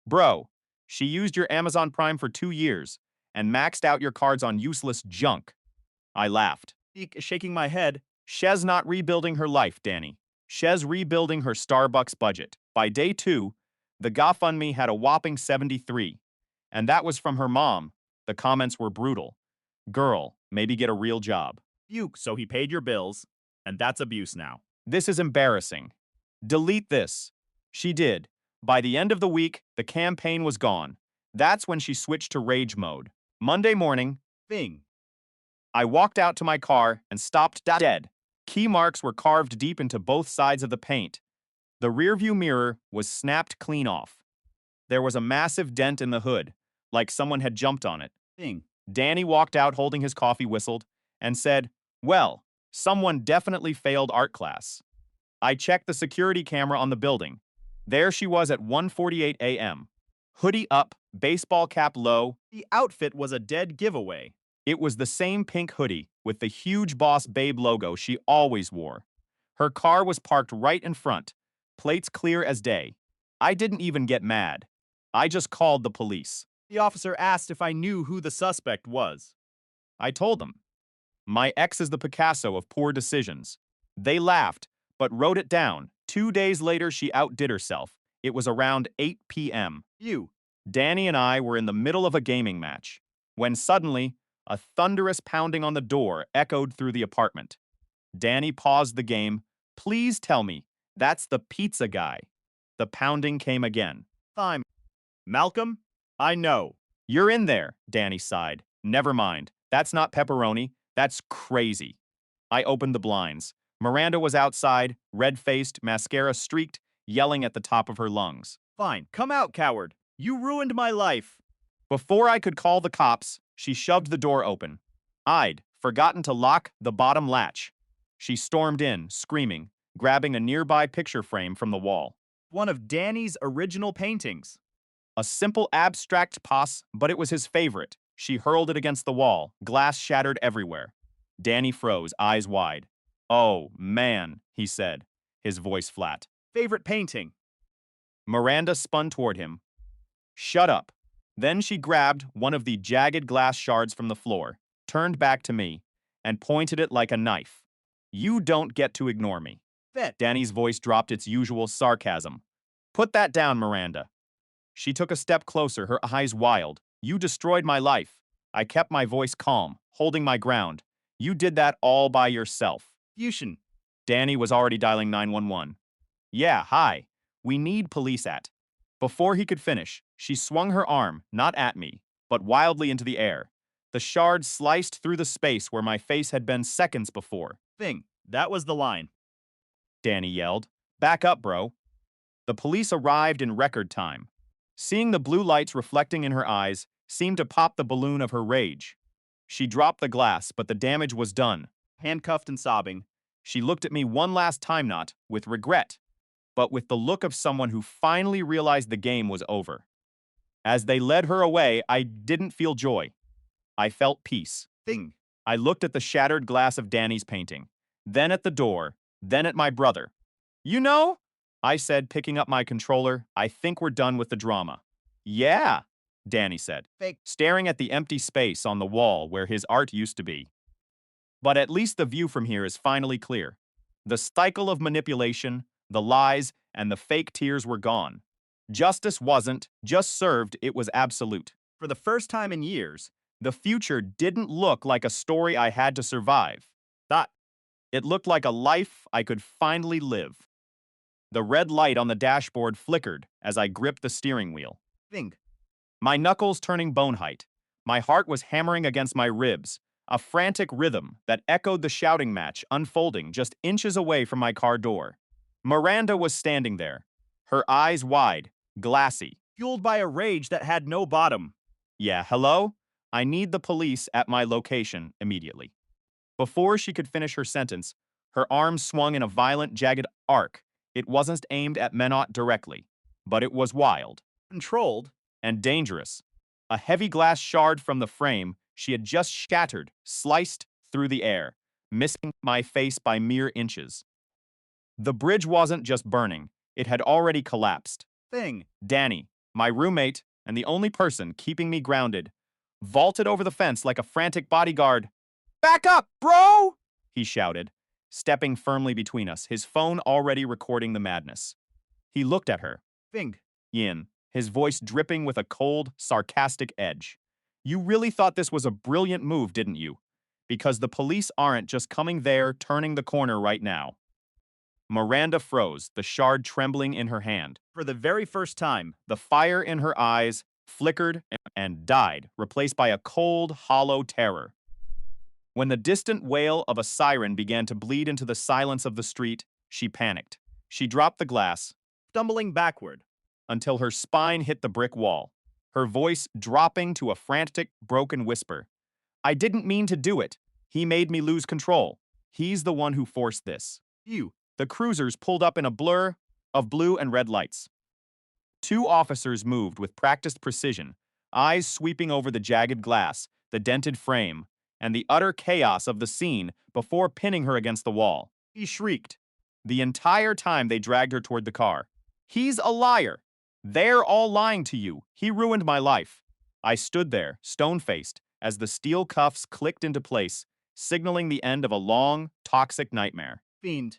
Bro, she used your Amazon Prime for 2 years and maxed out your cards on useless junk. I laughed.
Shaking my head.
She's not rebuilding her life, Danny. She's rebuilding her Starbucks budget. By day 2, the GoFundMe had a whopping 73. And that was from her mom. The comments were brutal. Girl, maybe get a real job.
Fuke, so he paid your bills, and that's abuse now.
This is embarrassing. Delete this. She did. By the end of the week, the campaign was gone. That's when she switched to rage mode. Monday morning,
Bing.
I walked out to my car and stopped dead. Key marks were carved deep into both sides of the paint. The rearview mirror was snapped clean off. There was a massive dent in the hood, like someone had jumped on it.
Bing.
Danny walked out holding his coffee, whistled, and said, well, someone definitely failed art class. I checked the security camera on the building. There she was at 1:48 a.m. Hoodie up, baseball cap low.
The outfit was a dead giveaway.
It was the same pink hoodie with the huge Boss Babe logo she always wore. Her car was parked right in front, plates clear as day. I didn't even get mad. I just called the police.
The officer asked if I knew who the suspect was.
I told them. My ex is the Picasso of poor decisions. They laughed, but wrote it down. 2 days later, she outdid herself. It was around 8 p.m. Danny and I were in the middle of a gaming match, when suddenly, a thunderous pounding on the door echoed through the apartment. Danny paused the game. Please tell me, that's the pizza guy. The pounding came again.
Fine. Malcolm, I know.
You're in there, Danny sighed. Never mind. That's not pepperoni. That's crazy. I opened the blinds. Miranda was outside, red-faced, mascara streaked, yelling at the top of her lungs.
Fine, come out, coward. You ruined my life.
Before I could call the cops, she shoved the door open. I'd forgotten to lock the bottom latch. She stormed in, screaming, grabbing a nearby picture frame from the wall.
One of Danny's original paintings.
A simple abstract pose, but it was his favorite. She hurled it against the wall, glass shattered everywhere. Danny froze, eyes wide. Oh, man, he said, his voice flat.
Favorite painting.
Miranda spun toward him. Shut up. Then she grabbed one of the jagged glass shards from the floor, turned back to me, and pointed it like a knife. You don't get to ignore me. Danny's voice dropped its usual sarcasm. Put that down, Miranda. She took a step closer, her eyes wild. You destroyed my life. I kept my voice calm, holding my ground. You did that all by yourself.
Fusion.
Danny was already dialing 911. Yeah, hi. We need police at. Before he could finish, she swung her arm, not at me, but wildly into the air. The shard sliced through the space where my face had been seconds before.
That was the line.
Danny yelled. Back up, bro. The police arrived in record time. Seeing the blue lights reflecting in her eyes seemed to pop the balloon of her rage. She dropped the glass, but the damage was done.
Handcuffed and sobbing,
She looked at me one last time, not with regret, but with the look of someone who finally realized the game was over. As they led her away, I didn't feel joy. I felt peace.
Thing.
I looked at the shattered glass of Danny's painting, then at the door, then at my brother. You know, I said, picking up my controller, I think we're done with the drama. Yeah, Danny said,
Fake.
staring at the empty space on the wall where his art used to be. But at least the view from here is finally clear. The cycle of manipulation, the lies, and the fake tears were gone. Justice wasn't just served, it was absolute.
For the first time in years,
The future didn't look like a story I had to survive.
thought.
It looked like a life I could finally live. The red light on the dashboard flickered as I gripped the steering wheel.
Thing.
My knuckles turning bone height. My heart was hammering against my ribs, a frantic rhythm that echoed the shouting match unfolding just inches away from my car door. Miranda was standing there, her eyes wide, glassy.
Fueled by a rage that had no bottom.
Yeah, hello? I need the police at my location immediately. Before she could finish her sentence, her arms swung in a violent, jagged arc. It wasn't aimed at Menot directly, but it was wild
Controlled.
and dangerous. A heavy glass shard from the frame she had just shattered, sliced through the air, missing my face by mere inches. The bridge wasn't just burning, it had already collapsed.
Thing.
Danny, my roommate and the only person keeping me grounded, vaulted over the fence like a frantic bodyguard. Back up, bro! He shouted, stepping firmly between us, his phone already recording the madness. He looked at her,
Thing.
Yin, his voice dripping with a cold, sarcastic edge. You really thought this was a brilliant move, didn't you? Because the police aren't just coming there, turning the corner right now. Miranda froze, the shard trembling in her hand.
For the very first time,
The fire in her eyes flickered and died, replaced by a cold, hollow terror. When the distant wail of a siren began to bleed into the silence of the street, she panicked. She dropped the glass
stumbling backward.
until her spine hit the brick wall, her voice dropping to a frantic, broken whisper. I didn't mean to do it. He made me lose control. He's the one who forced this.
You.
The cruisers pulled up in a blur of blue and red lights. Two officers moved with practiced precision, eyes sweeping over the jagged glass, the dented frame, and the utter chaos of the scene before pinning her against the wall.
He shrieked.
The entire time they dragged her toward the car. He's a liar. They're all lying to you. He ruined my life. I stood there, stone-faced, as the steel cuffs clicked into place, signaling the end of a long, toxic nightmare.
Fiend.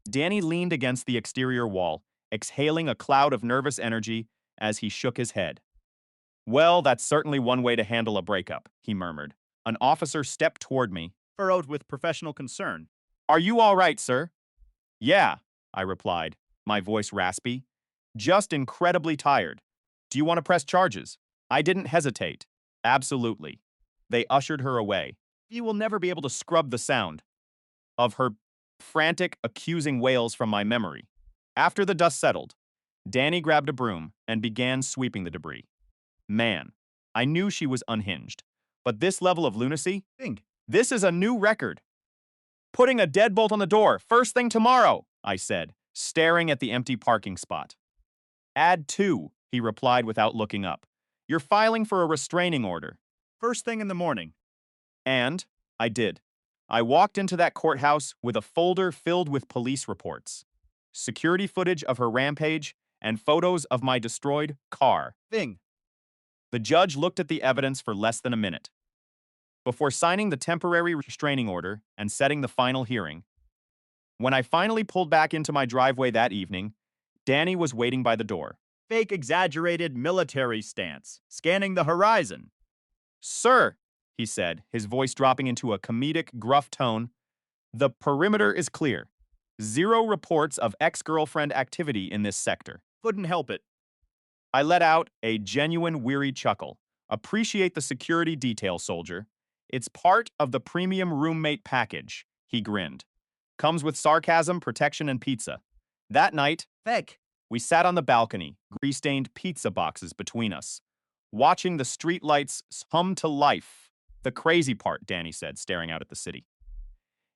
Danny leaned against the exterior wall, exhaling a cloud of nervous energy as he shook his head. Well, that's certainly one way to handle a breakup, he murmured. An officer stepped toward me.
Furrowed with professional concern.
Are you all right, sir? Yeah, I replied, my voice raspy. Just incredibly tired. Do you want to press charges? I didn't hesitate. Absolutely. They ushered her away. You will never be able to scrub the sound of her frantic, accusing wails from my memory. After the dust settled, Danny grabbed a broom and began sweeping the debris. Man, I knew she was unhinged. But this level of lunacy?
Thing.
This is a new record. Putting a deadbolt on the door, first thing tomorrow, I said, staring at the empty parking spot. Add 2, he replied without looking up. You're filing for a restraining order.
First thing in the morning.
And I did. I walked into that courthouse with a folder filled with police reports, security footage of her rampage, and photos of my destroyed car.
Thing.
The judge looked at the evidence for less than a minute. Before signing the temporary restraining order and setting the final hearing, when I finally pulled back into my driveway that evening, Danny was waiting by the door.
Fake exaggerated military stance. Scanning the horizon.
Sir, he said, his voice dropping into a comedic, gruff tone, the perimeter is clear. 0 reports of ex-girlfriend activity in this sector.
Couldn't help it.
I let out a genuine weary chuckle. Appreciate the security detail, soldier. It's part of the premium roommate package, he grinned. Comes with sarcasm, protection, and pizza. That night,
Fake.
we sat on the balcony, grease-stained pizza boxes between us, watching the streetlights hum to life. The crazy part, Danny said, staring out at the city,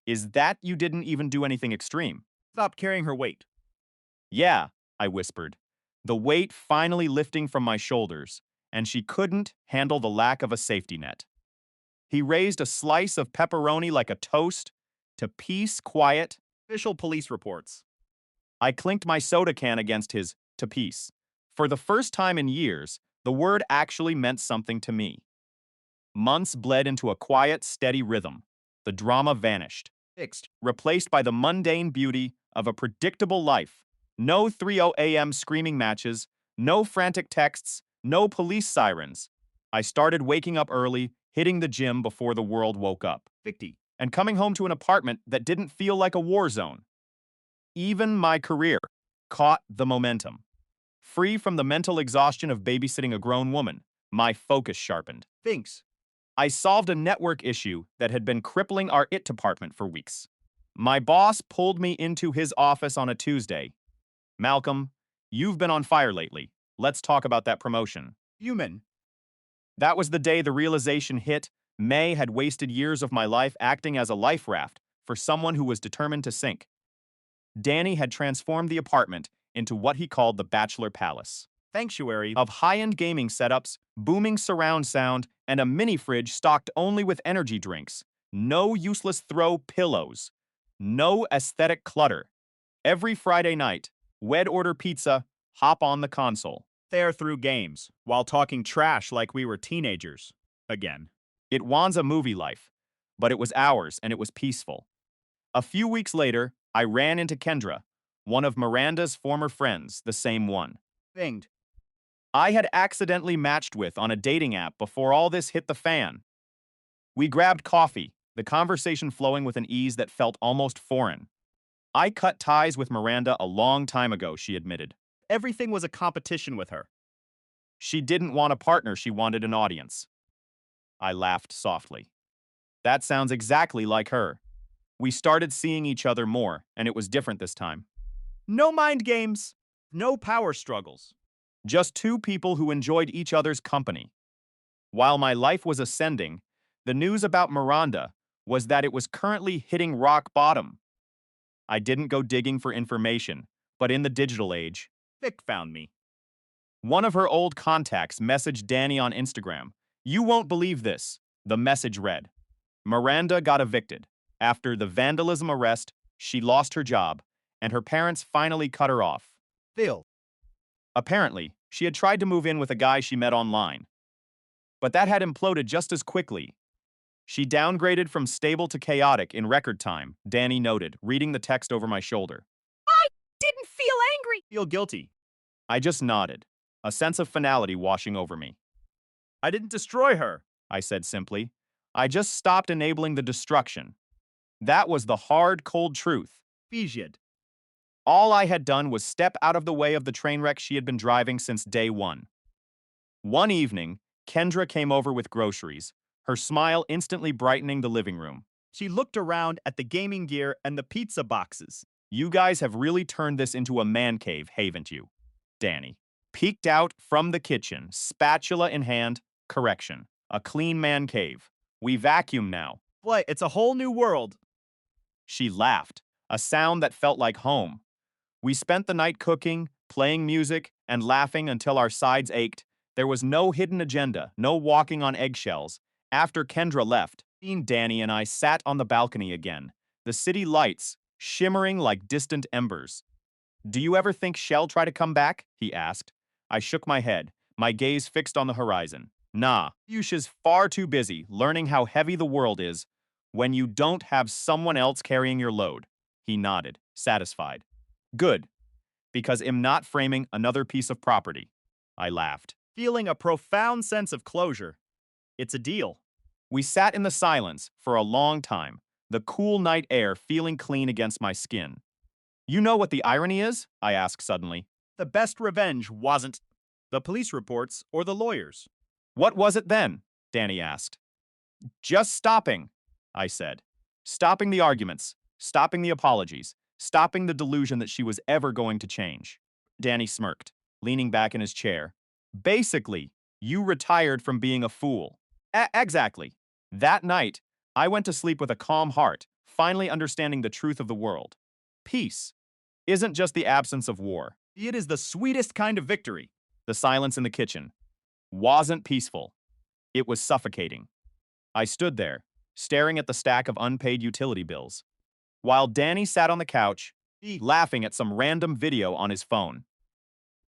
Is that you didn't even do anything extreme?
Stopped carrying her weight.
Yeah, I whispered, the weight finally lifting from my shoulders, and she couldn't handle the lack of a safety net. He raised a slice of pepperoni like a toast to peace, quiet.
Official police reports.
I clinked my soda can against his to peace. For the first time in years, the word actually meant something to me. Months bled into a quiet, steady rhythm. The drama vanished,
Fixed.
replaced by the mundane beauty of a predictable life. No 3:00 a.m. screaming matches, no frantic texts, no police sirens. I started waking up early, hitting the gym before the world woke up,
50.
and coming home to an apartment that didn't feel like a war zone. Even my career caught the momentum. Free from the mental exhaustion of babysitting a grown woman, my focus sharpened.
Finks.
I solved a network issue that had been crippling our IT department for weeks. My boss pulled me into his office on a Tuesday. Malcolm, you've been on fire lately. Let's talk about that promotion.
Human.
That was the day the realization hit. May had wasted years of my life acting as a life raft for someone who was determined to sink. Danny had transformed the apartment into what he called the Bachelor Palace.
Sanctuary.
Of high-end gaming setups, booming surround sound, and a mini fridge stocked only with energy drinks. No useless throw pillows. No aesthetic clutter. Every Friday night, we'd order pizza, hop on the console.
There through games, while talking trash like we were teenagers. Again.
It was a movie life, but it was ours and it was peaceful. A few weeks later, I ran into Kendra, one of Miranda's former friends, the same one
Thinged.
I had accidentally matched with on a dating app before all this hit the fan. We grabbed coffee, the conversation flowing with an ease that felt almost foreign. I cut ties with Miranda a long time ago, she admitted.
Everything was a competition with her.
She didn't want a partner, she wanted an audience. I laughed softly. That sounds exactly like her. We started seeing each other more, and it was different this time.
No mind games. No power struggles.
Just two people who enjoyed each other's company. While my life was ascending, the news about Miranda was that it was currently hitting rock bottom. I didn't go digging for information, but in the digital age,
Vic found me.
one of her old contacts messaged Danny on Instagram. You won't believe this. The message read, Miranda got evicted. After the vandalism arrest, she lost her job, and her parents finally cut her off.
Phil.
Apparently, she had tried to move in with a guy she met online. But that had imploded just as quickly. She downgraded from stable to chaotic in record time, Danny noted, reading the text over my shoulder.
I didn't feel angry.
Feel guilty.
I just nodded, a sense of finality washing over me.
I didn't destroy her.
I said simply. I just stopped enabling the destruction. That was the hard, cold truth.
Fijid.
All I had done was step out of the way of the train wreck she had been driving since day one. One evening, Kendra came over with groceries, her smile instantly brightening the living room.
She looked around at the gaming gear and the pizza boxes.
You guys have really turned this into a man cave, haven't you? Danny peeked out from the kitchen, spatula in hand. Correction, a clean man cave. We vacuum now.
Boy, it's a whole new world.
She laughed, a sound that felt like home. We spent the night cooking, playing music, and laughing until our sides ached. There was no hidden agenda, no walking on eggshells. After Kendra left, Danny and I sat on the balcony again, the city lights shimmering like distant embers. Do you ever think she'll try to come back? He asked. I shook my head, my gaze fixed on the horizon. Nah, Yusha's far too busy learning how heavy the world is when you don't have someone else carrying your load. He nodded, satisfied. Good, because I'm not framing another piece of property. I laughed.
Feeling a profound sense of closure. It's a deal.
We sat in the silence for a long time, the cool night air feeling clean against my skin. You know what the irony is? I asked suddenly.
The best revenge wasn't the police reports or the lawyers.
What was it then? Danny asked. Just stopping, I said. Stopping the arguments, stopping the apologies, stopping the delusion that she was ever going to change. Danny smirked, leaning back in his chair. Basically, you retired from being a fool. Exactly. That night, I went to sleep with a calm heart, finally understanding the truth of the world. Peace isn't just the absence of war.
It is the sweetest kind of victory.
The silence in the kitchen wasn't peaceful. It was suffocating. I stood there, staring at the stack of unpaid utility bills, while Danny sat on the couch, laughing at some random video on his phone.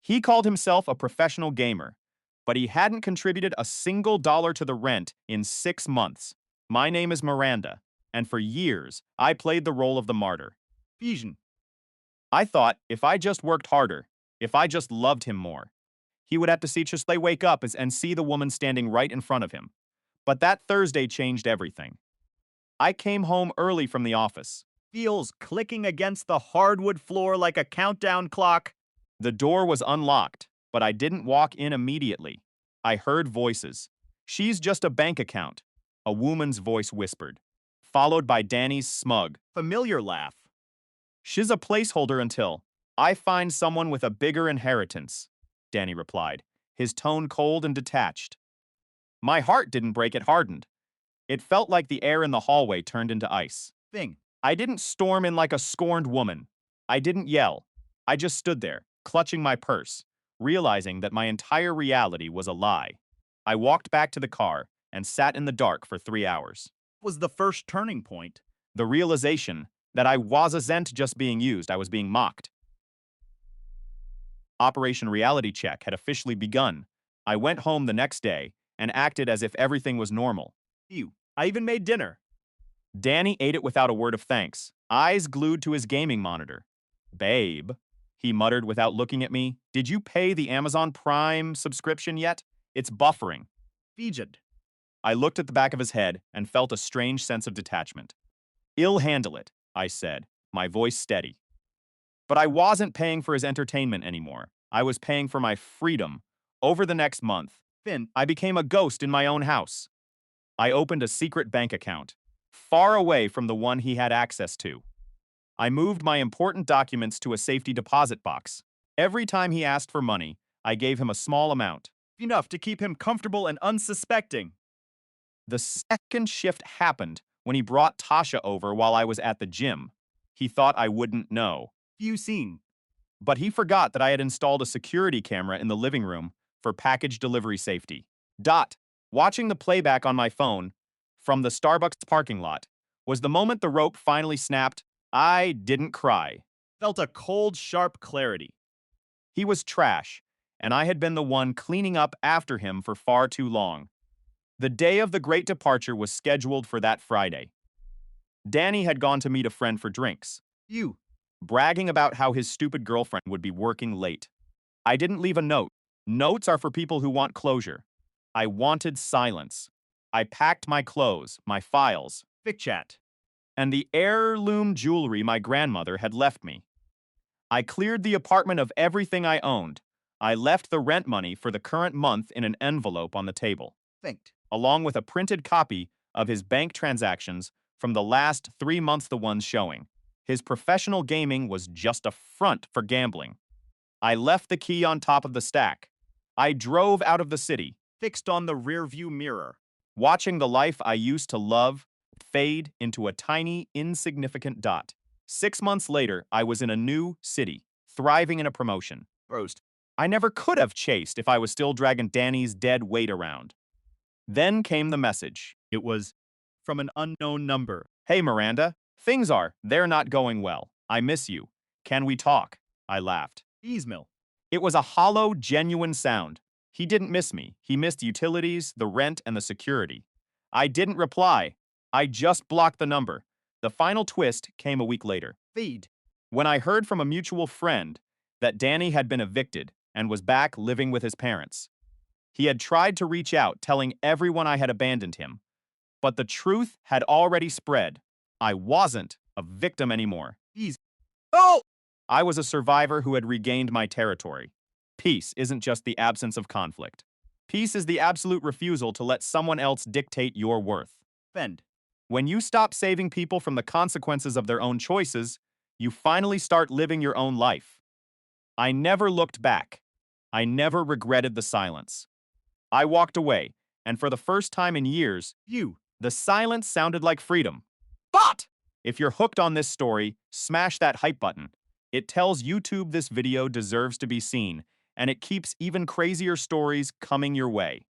He called himself a professional gamer, but he hadn't contributed a single dollar to the rent in 6 months. My name is Miranda, and for years, I played the role of the martyr.
Fusion.
I thought if I just worked harder, if I just loved him more, he would have to see Chisley wake up and see the woman standing right in front of him. But that Thursday changed everything. I came home early from the office.
Feels clicking against the hardwood floor like a countdown clock.
The door was unlocked, but I didn't walk in immediately. I heard voices. "She's just a bank account," a woman's voice whispered, followed by Danny's smug,
Familiar laugh.
"She's a placeholder until I find someone with a bigger inheritance," Danny replied, his tone cold and detached. My heart didn't break, it hardened. It felt like the air in the hallway turned into ice.
Thing.
I didn't storm in like a scorned woman. I didn't yell. I just stood there, clutching my purse, realizing that my entire reality was a lie. I walked back to the car and sat in the dark for 3 hours.
Was the first turning point.
The realization that I wasn't just being used, I was being mocked. Operation Reality Check had officially begun. I went home the next day and acted as if everything was normal.
I even made dinner.
Danny ate it without a word of thanks, eyes glued to his gaming monitor. "Babe," he muttered without looking at me, "did you pay the Amazon Prime subscription yet? It's buffering."
Fusion.
I looked at the back of his head and felt a strange sense of detachment. "I'll handle it," I said, my voice steady. But I wasn't paying for his entertainment anymore. I was paying for my freedom. Over the next month, I became a ghost in my own house. I opened a secret bank account, far away from the one he had access to. I moved my important documents to a safety deposit box. Every time he asked for money, I gave him a small amount.
Enough to keep him comfortable and unsuspecting.
The second shift happened when he brought Tasha over while I was at the gym. He thought I wouldn't know.
Few seen.
But he forgot that I had installed a security camera in the living room for package delivery safety. Watching the playback on my phone from the Starbucks parking lot was the moment the rope finally snapped. I didn't cry.
Felt a cold, sharp clarity.
He was trash, and I had been the one cleaning up after him for far too long. The day of the great departure was scheduled for that Friday. Danny had gone to meet a friend for drinks, bragging about how his stupid girlfriend would be working late. I didn't leave a note. Notes are for people who want closure. I wanted silence. I packed my clothes, my files,
Chat.
and the heirloom jewelry my grandmother had left me. I cleared the apartment of everything I owned. I left the rent money for the current month in an envelope on the table, along with a printed copy of his bank transactions from the last 3 months, the ones showing. His professional gaming was just a front for gambling. I left the key on top of the stack. I drove out of the city,
Fixed on the rearview mirror.
watching the life I used to love fade into a tiny, insignificant dot. 6 months later, I was in a new city, thriving in a promotion.
Roast.
I never could have chased if I was still dragging Danny's dead weight around. Then came the message.
It was from an unknown number.
"Hey, Miranda, they're not going well. I miss you. Can we talk?" I laughed.
Easmill.
It was a hollow, genuine sound. He didn't miss me. He missed utilities, the rent, and the security. I didn't reply. I just blocked the number. The final twist came a week later,
Feed.
when I heard from a mutual friend that Danny had been evicted and was back living with his parents. He had tried to reach out, telling everyone I had abandoned him. But the truth had already spread. I wasn't a victim anymore.
Oh!
I was a survivor who had regained my territory. Peace isn't just the absence of conflict. Peace is the absolute refusal to let someone else dictate your worth.
Fend.
When you stop saving people from the consequences of their own choices, you finally start living your own life. I never looked back. I never regretted the silence. I walked away, and for the first time in years, the silence sounded like freedom. If you're hooked on this story, smash that hype button. It tells YouTube this video deserves to be seen, and it keeps even crazier stories coming your way.